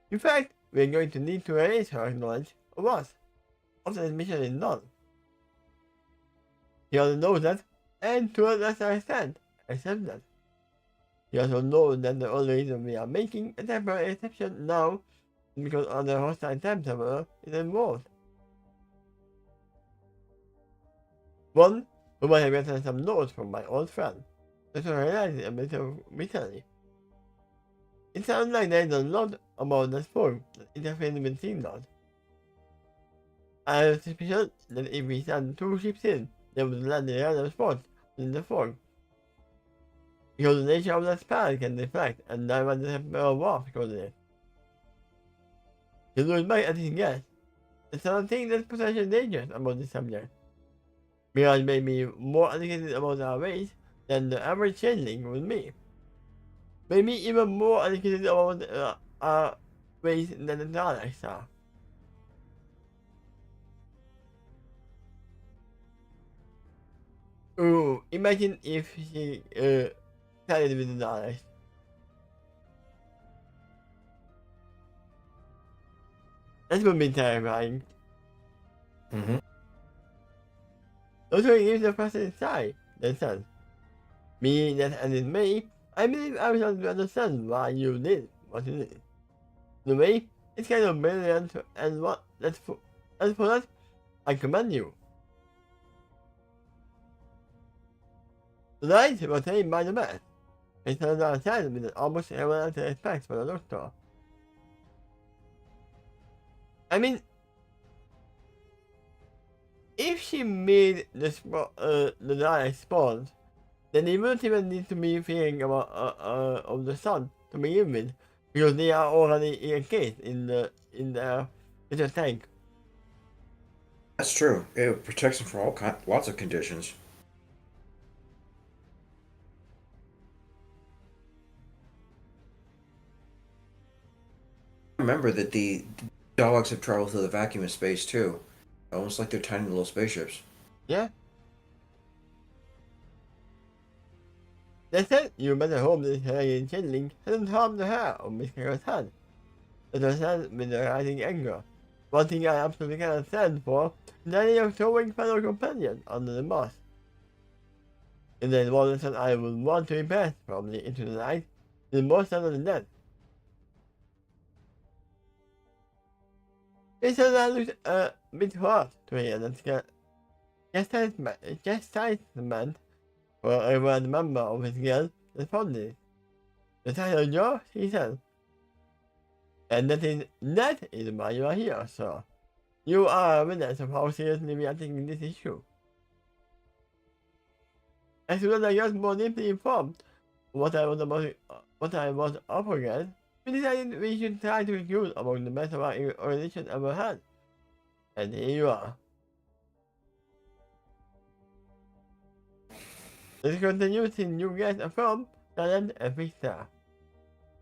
In fact, we are going to need to erase her knowledge of us. After this mission is done. He also knows that, and to a lesser extent, accept that. He also knows that the only reason we are making a temporary exception now is because other hostile time traveler is involved. One who might have gotten some notes from my old friend, that I realized a bit of recently. It sounds like there is a lot about the fog that interferes with signals. I have a suspicion that if we send 2 ships in, they would land in random spots in the fog. Because the nature of the span can deflect and divert the temporal warp because of it. To lose back at his guess, it's something that's potentially dangerous about this subject. Mirage may be more educated about our race than the average changeling would be. Maybe even more educated about our race than the Daleks are. Ooh, imagine if she sided with the Daleks. That would be terrifying. Mm-hmm. Also, it gives the person inside the sense. Me, that and it may, I believe I was able to understand why you did what you did. The way, it's kind of brilliant and for that, I commend you. The night was saved by the best. It turned outside with an almost irrelevant respect for the Doctor. I mean, if she made the Dalek spawns, then he wouldn't even need to be thinking about of the sun to begin with, because they are already encased in the tank. That's true. It protects them from lots of conditions. Remember that the dogs have traveled through the vacuum of space too, almost like they're tiny little spaceships. Yeah. They said you better hope this alien kindling hasn't harmed the hair on Miss Carol's head. It was said with a rising anger. One thing I absolutely cannot stand for is the idea of throwing fellow companions under the bus. If there's one lesson I would want to impress probably into the night, is more subtle than that. It said looks a bit hard to hear that chastisement for a one member of his guild responded. The title of yours, he said. And that is why you are here, sir. You are a witness of how seriously we are taking this issue. As soon as I got more deeply informed of what I was up against, we decided we should try to recruit among the best of our organization ever had. And here you are. This continuity you get from talent and picture.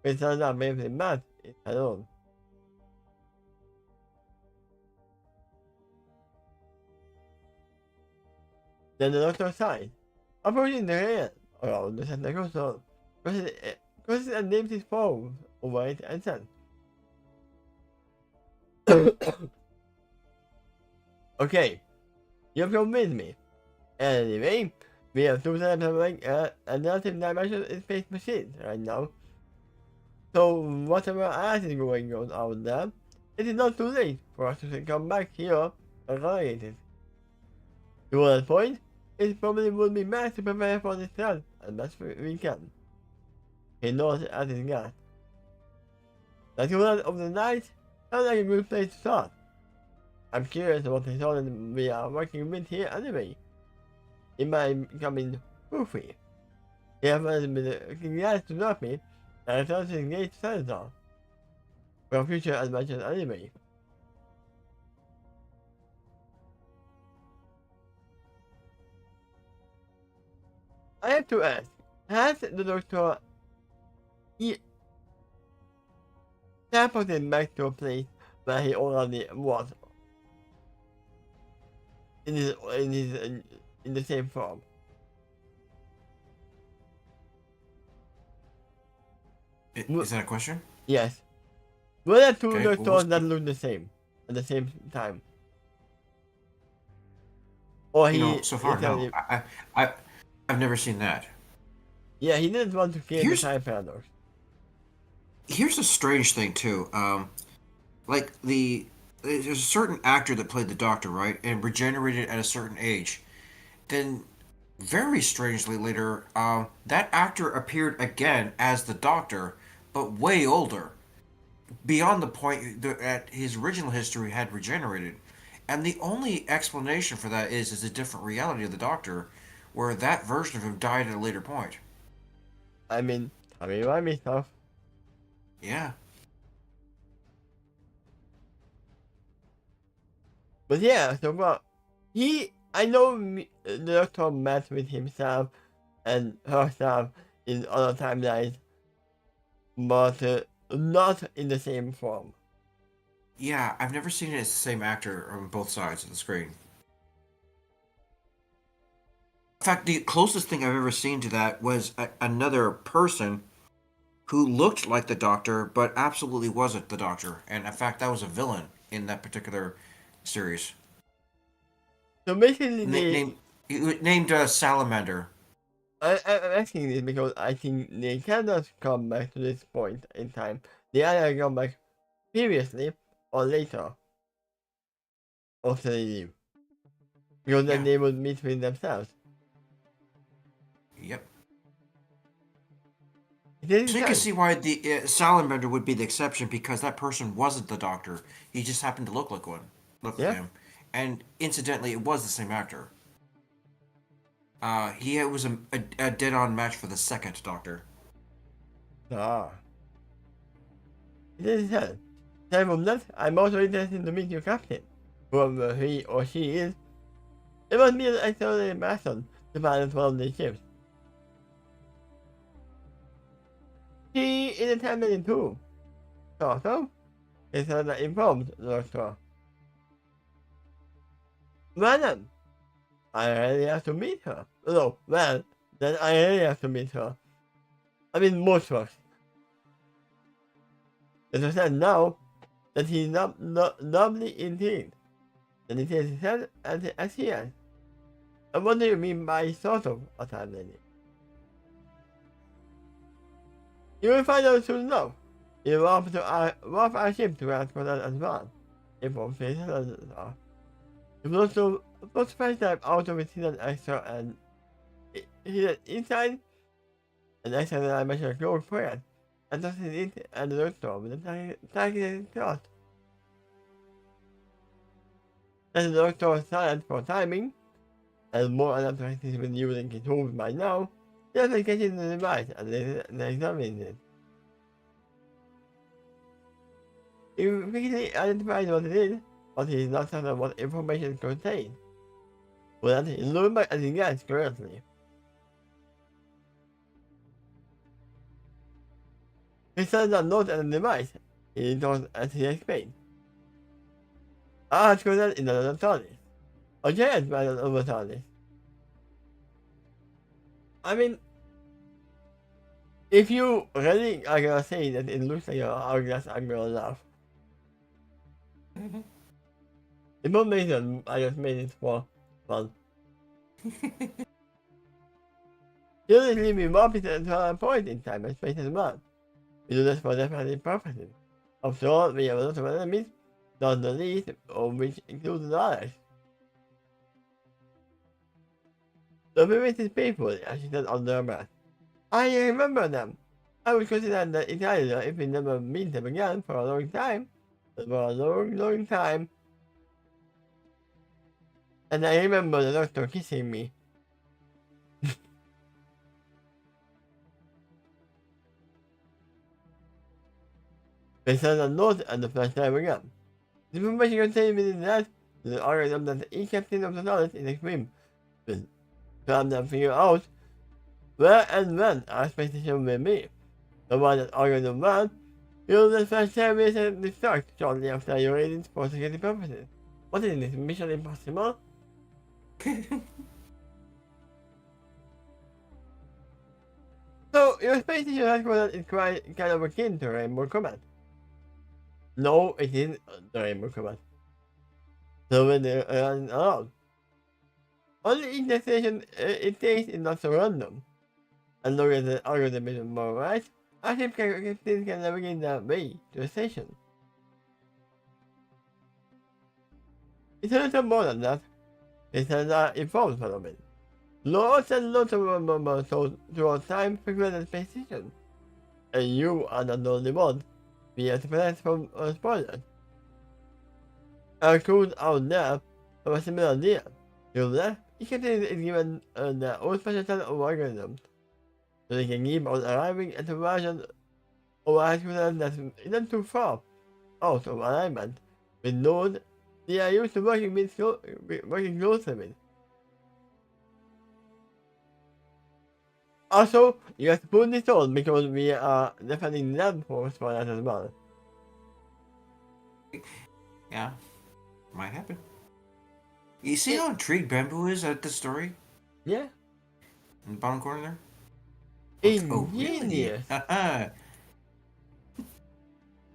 Which does not make the math it alone. Then the doctor sighed, approaching the rail around the center console, crosses and names his phone over it and said, okay, you've convinced me. Anyway, we have two types of alternative dimension in space machines right now. So whatever else is going on out there, it is not too late for us to come back here and correct it. To that point, it probably would be best to prepare for this threat as best we can. He knows at his gut. The coolness of the night sounds like a good place to start. I'm curious what the solid we are working with here anyway. It might come in goofy. He has been glad to drop me and return to engage Senator for future adventures anyway. I have to ask, has the doctor teleported back to a place where he already was in the same form? Is that a question? Yes. Were there two Okay, doctors that look the same at the same time? Or he So far, no. I've never seen that. Yeah, he didn't want to create the Here's time paradox. here's a strange thing too. Like there's a certain actor that played the Doctor, right, and regenerated at a certain age. Then, very strangely later, that actor appeared again as the Doctor, but way older, beyond the point that his original history had regenerated. And the only explanation for that is a different reality of the Doctor, where that version of him died at a later point. I mean, remind me stuff. Yeah. But yeah, so well, I know the Doctor met with himself and herself in other timelines, but not in the same form. Yeah, I've never seen it as the same actor on both sides of the screen. In fact, the closest thing I've ever seen to that was another person who looked like the Doctor, but absolutely wasn't the Doctor. And in fact, that was a villain in that particular series. So basically, Named Salamander. I'm asking this because I think they cannot come back to this point in time. They either come back previously or later after they leave. Because then they would meet with themselves. Yep. So you can see why the Salamander would be the exception, because that person wasn't the Doctor. He just happened to look like one. Look like him. And incidentally, it was the same actor. He was a dead-on match for the second Doctor. Ah. It said, aside from that, I'm also interested to meet your captain, whoever he or she is. It must be an extraordinary person to pilot one of these ships. She is a 10 minute too. So, it's not informed the doctor. Madam, I really have to meet her. No, well, then I really have to meet her. I mean, most of us. As I said now, that he's lovely indeed. Then he takes his head as he is. And what do you mean by sort of a time lady? You will find out soon enough. You will have to warp our ship to ask for that as well. Informed faces are. You will also put first time out of his hidden extra and hidden inside and extra that I mentioned gold prayer. And just it and the doctor with the targeted thought. Then the doctor was silent for timing, and more enough to practice with using his tools by now, just like getting the device and they examining it. He quickly identified what it is, but he is not certain what information it contains. Well, he looked back at the gas curiously. He sent a note at the device, he thought as he explained. It's going in another TARDIS. A giant version of a TARDIS. I mean, if you really are gonna say that it looks like an hourglass, I'm gonna laugh. It won't make sense, I just made it for fun. You just leave me more pieces to a point in time and space as well. We do this for definite purposes. After all, we have a lot of enemies, not the least of which includes others. The payment is painful, as she said under her breath. I remember them. I would consider that Italian if we never meet them again for a long time. For a long time. And I remember the doctor kissing me. They sent a note and the flash drive again. The information contained within that is the algorithm that each captain of the knowledge is equipped with. To help them figure out where and when our space station will be. The one that algorithm runs will the flash drive will destruct shortly after your ratings for security purposes. What is this, mission impossible? So, your space station headquarters is quite kind of akin to Rainbow Command. No, it isn't the Rainbow Command. So when they're running around. Only each destination it takes is not so random. As long as the algorithm is more right, our ship can navigate their way to the station. It's a little more than that. It's an informed phenomenon. Lots and lots of members throughout time frequent the space station. And you are not the only one. We have to protect from spoilers. Our crews out there have a similar deal. You know, each captain is given their own special set of algorithms, so they can keep on arriving at a version of a headquarters that isn't too far out of alignment with nodes they are used to working closely with. Also, you have to put this on because we are defending them for that as well. Yeah, might happen. You see how intrigued Bamboo is at the story? Yeah. In the bottom corner Ingenious. Oh, really?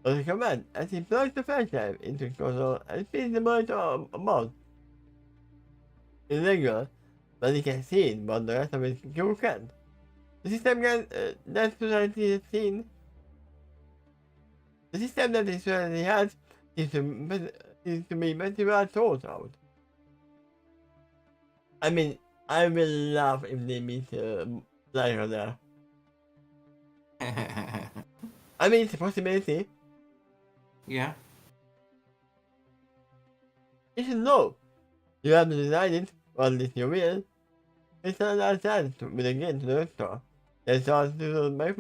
On the command, as he plugs the flash drive into console and spins the monitor about. Irregular, but he can see it, but the rest of his crew can't. The system can, that society has seen. The system that the society has seems to be pretty well thought out. I mean, I will laugh if they meet Lyra there. I mean, it's a possibility. Yeah. You should know. You have decided, or at least you will. It's not a chance to begin to the doctor. They start to make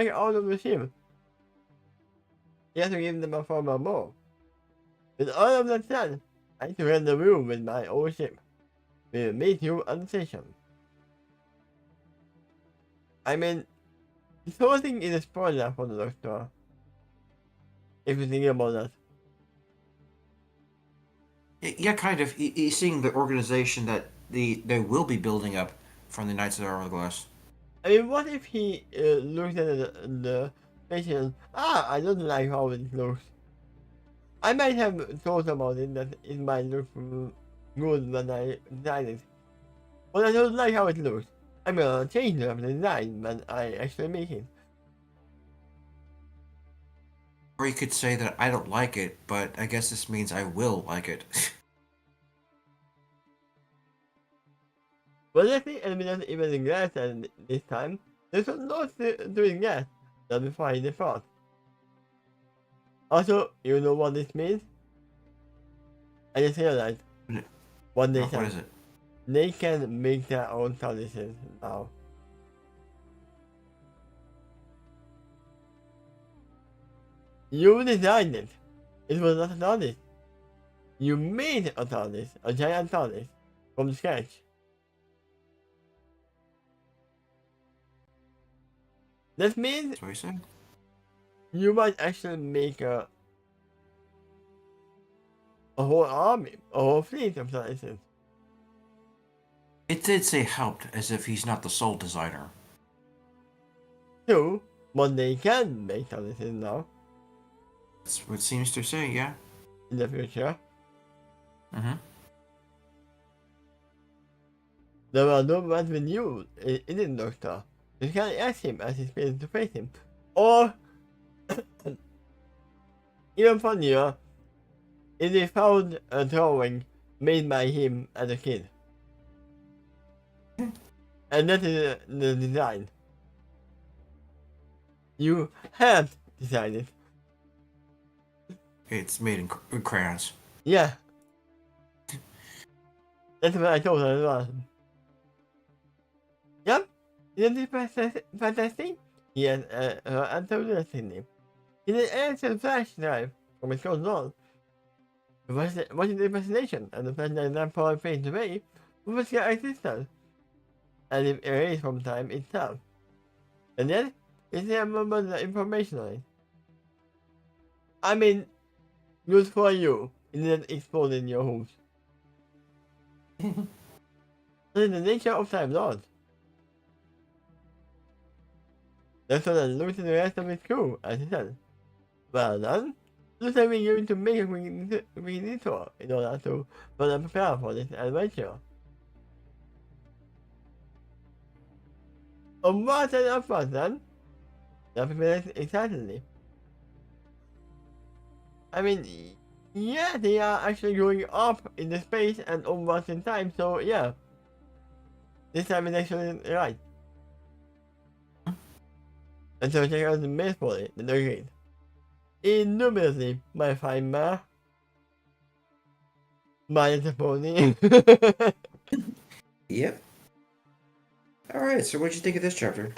out of the ship. he has to give them a formal move. With all of that said, I need to run the room with my old ship. We will meet you on the station. I mean, this whole thing is a spoiler for the Doctor. If you think about that. Yeah, kind of. He's seeing the organization that they will be building up from the Knights of the Hourglass. I mean, what if he looks at the patient? I don't like how it looks. I might have thought about it that it might look good when I design it. But I don't like how it looks. I'm gonna change the design when I actually make it. Or you could say that I don't like it, but I guess this means I will like it. But let's see, and we don't even glass at this time. There's a lot doing glass. That'll be fine default. Also, you know what this means? I just realized what they What said. is it? They can make their own TARDISes now. You designed it. It was not a TARDIS. You made a TARDIS, a giant TARDIS, from scratch. That means That's what he said. you might actually make a whole army, a whole fleet of TARDISes. It did say helped, as if he's not the sole designer. True, but they can make TARDISes now, That's what it seems to say, yeah. in the future. Mm-hmm. There are no ones with you in the Doctor. You can ask him as he's fails to face him. Or, even funnier, if they found a drawing made by him as a kid. And that is the design. You have designed it. It's made in crayons. Yeah. That's what I told her as well. Yep. Isn't it fantastic? He has her antagonist in him. He then answered flash drive from his control. What is the fascination and the fact that that power fades away with their existence, and if erased from time itself. And then, is there a moment the information on it? I mean, good for you, it didn't explode in your hooves. That is the nature of Time Lord. That's what I looked at the rest of his crew, as he said. Well done. Looks like we're going to make a quick detour in order to further prepare for this adventure. What an effort then! That prepares excitedly. I mean, yeah, they are actually going up in the space and almost in time, so yeah. This time is actually right. And so check out the maze for it, the grade. Indubitably, my fine man. My pony. Yep. Alright, so what'd you think of this chapter?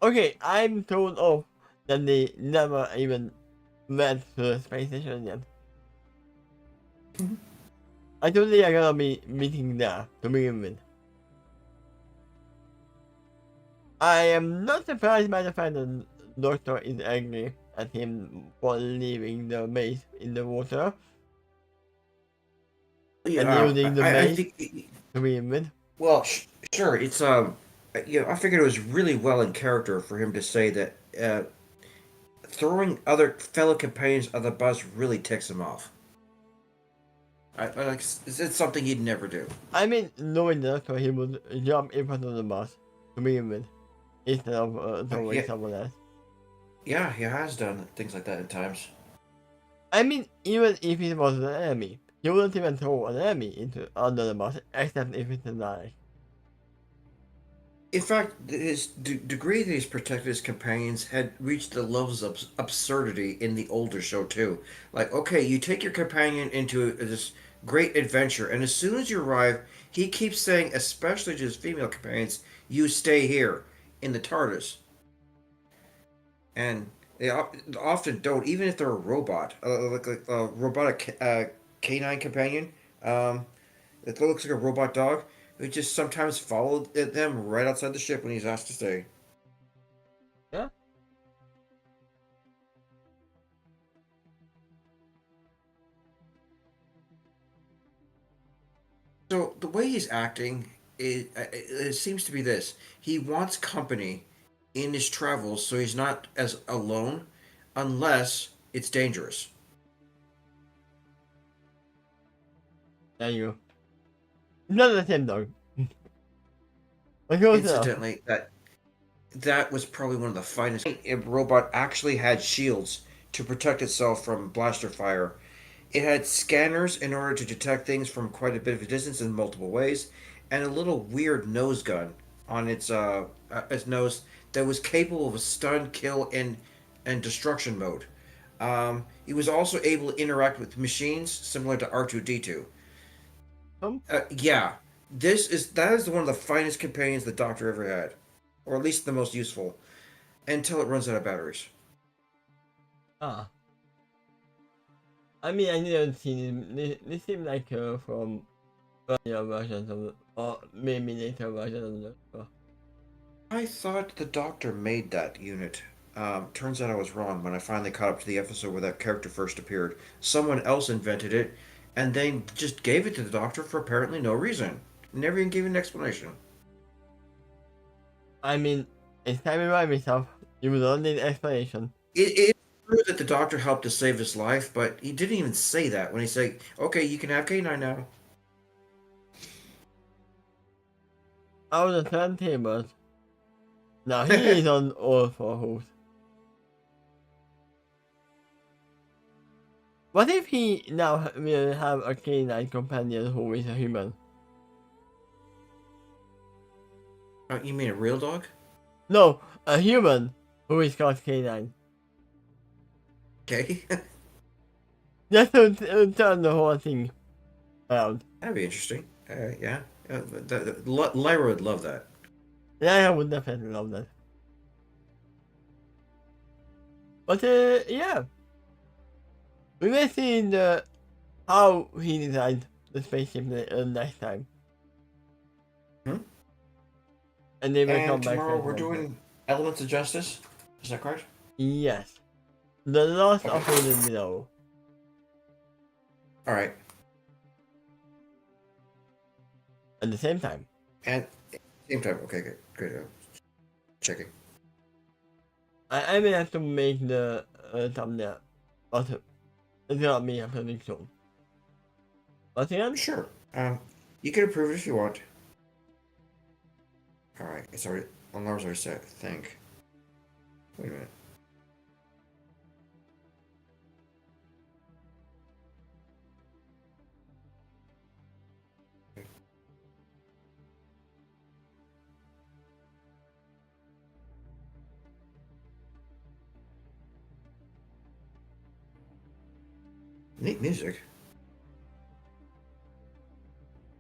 Okay, I'm told off that they never even went to the space station yet. I thought they are gonna be meeting there to begin with. I am not surprised by the fact that Doctor is angry at him for leaving the maze in the water and using the I maze think, to begin with. well, sure, it's, I figured it was really well in character for him to say that, throwing other fellow companions on the bus really ticks him off. It's something he'd never do. I mean, knowing the Doctor, he would jump in front of the bus to begin with instead of throwing someone else. Yeah, he has done things like that at times. I mean, even if it was an enemy, he wouldn't even throw an enemy under the bus, except if it's a knife. In fact, his degree that he's protected his companions had reached the levels of absurdity in the older show too. Like, okay, you take your companion into this great adventure, and as soon as you arrive, he keeps saying, especially to his female companions, "You stay here in the TARDIS." and they often don't, even if they're a robot, like a robotic canine companion. Um, it looks like a robot dog. We just sometimes follow them right outside the ship when he's asked to stay. Yeah. So the way he's acting, it seems to be this: he wants company in his travels, so he's not as alone, unless it's dangerous. There you go. Not the same dog. But close enough. Incidentally, that was probably one of the finest. A robot actually had shields to protect itself from blaster fire. It had scanners in order to detect things from quite a bit of a distance in multiple ways, and a little weird nose gun on its nose that was capable of a stun, kill, and destruction mode. It was also able to interact with machines similar to R2D2. Um, Yeah, that is one of the finest companions the Doctor ever had, or at least the most useful, until it runs out of batteries. ah. I mean, I didn't see them. They seem like from earlier versions of the, or maybe later versions of the show. I thought the Doctor made that unit. Turns out I was wrong when I finally caught up to the episode where that character first appeared. Someone else invented it, and then just gave it to the Doctor for apparently no reason. Never even gave an explanation. I mean, it's time to remind myself. You will not need explanation. It's true that the Doctor helped to save his life, but he didn't even say that when he said, "Okay, you can have K9 now." Out of the turntables. Now he is on all four hooves. What if he now will have a canine companion who is a human? You mean a real dog? No, a human who is called canine. Okay, Just to turn the whole thing around. that'd be interesting. Yeah, Lyra would love that. Yeah, I would definitely love that. But yeah, we may see the how he designed the spaceship next time, Hmm? and they will And come back to tomorrow it we're one time. doing Elements of Justice. Is that correct? Yes, the lost Okay. uploaded below All right. at the same time. And same time. Okay, good. Good. Checking. I may have to make the thumbnail, but it's not me uploading soon. But again, Sure. You can approve it if you want. All right. It's already. Alarm's already set. I think. Wait a minute. Neat music.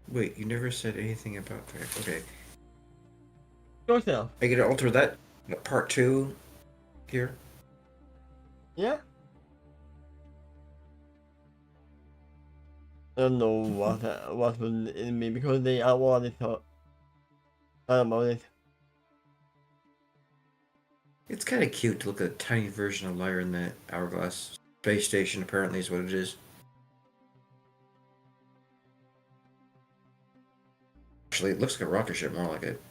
Wait, you never said anything about. Okay. yourself. I get to alter that. Part two. Here. Yeah. I don't know what would it be because they awarded to about it. It's kind of cute to look at a tiny version of Lyra in that hourglass space station. Apparently, is what it is. Actually, it looks like a rocket ship, more like it.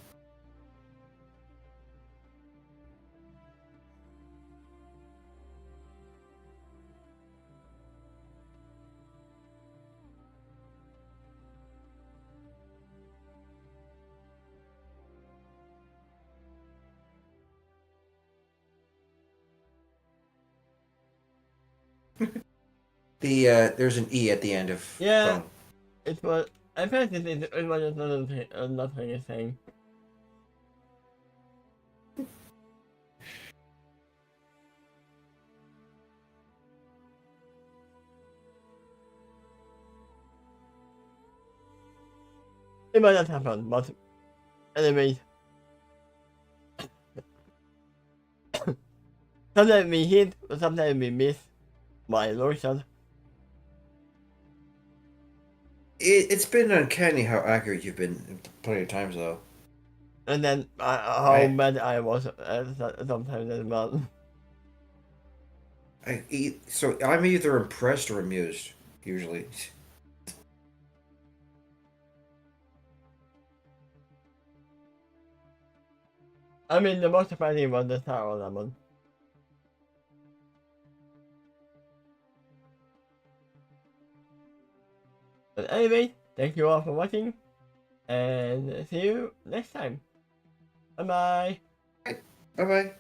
There's an E at the end of Yeah, phone. it was. I felt it was just nothing is saying. It might not happen, but anyways. Sometimes we hit, but sometimes we miss my lotion. It's been uncanny how accurate you've been plenty of times, though. And then how I, mad I was sometimes as well. so I'm either impressed or amused, usually. I mean, the most surprising was the sour lemon. But anyway, thank you all for watching, and see you next time. Bye bye. Bye bye.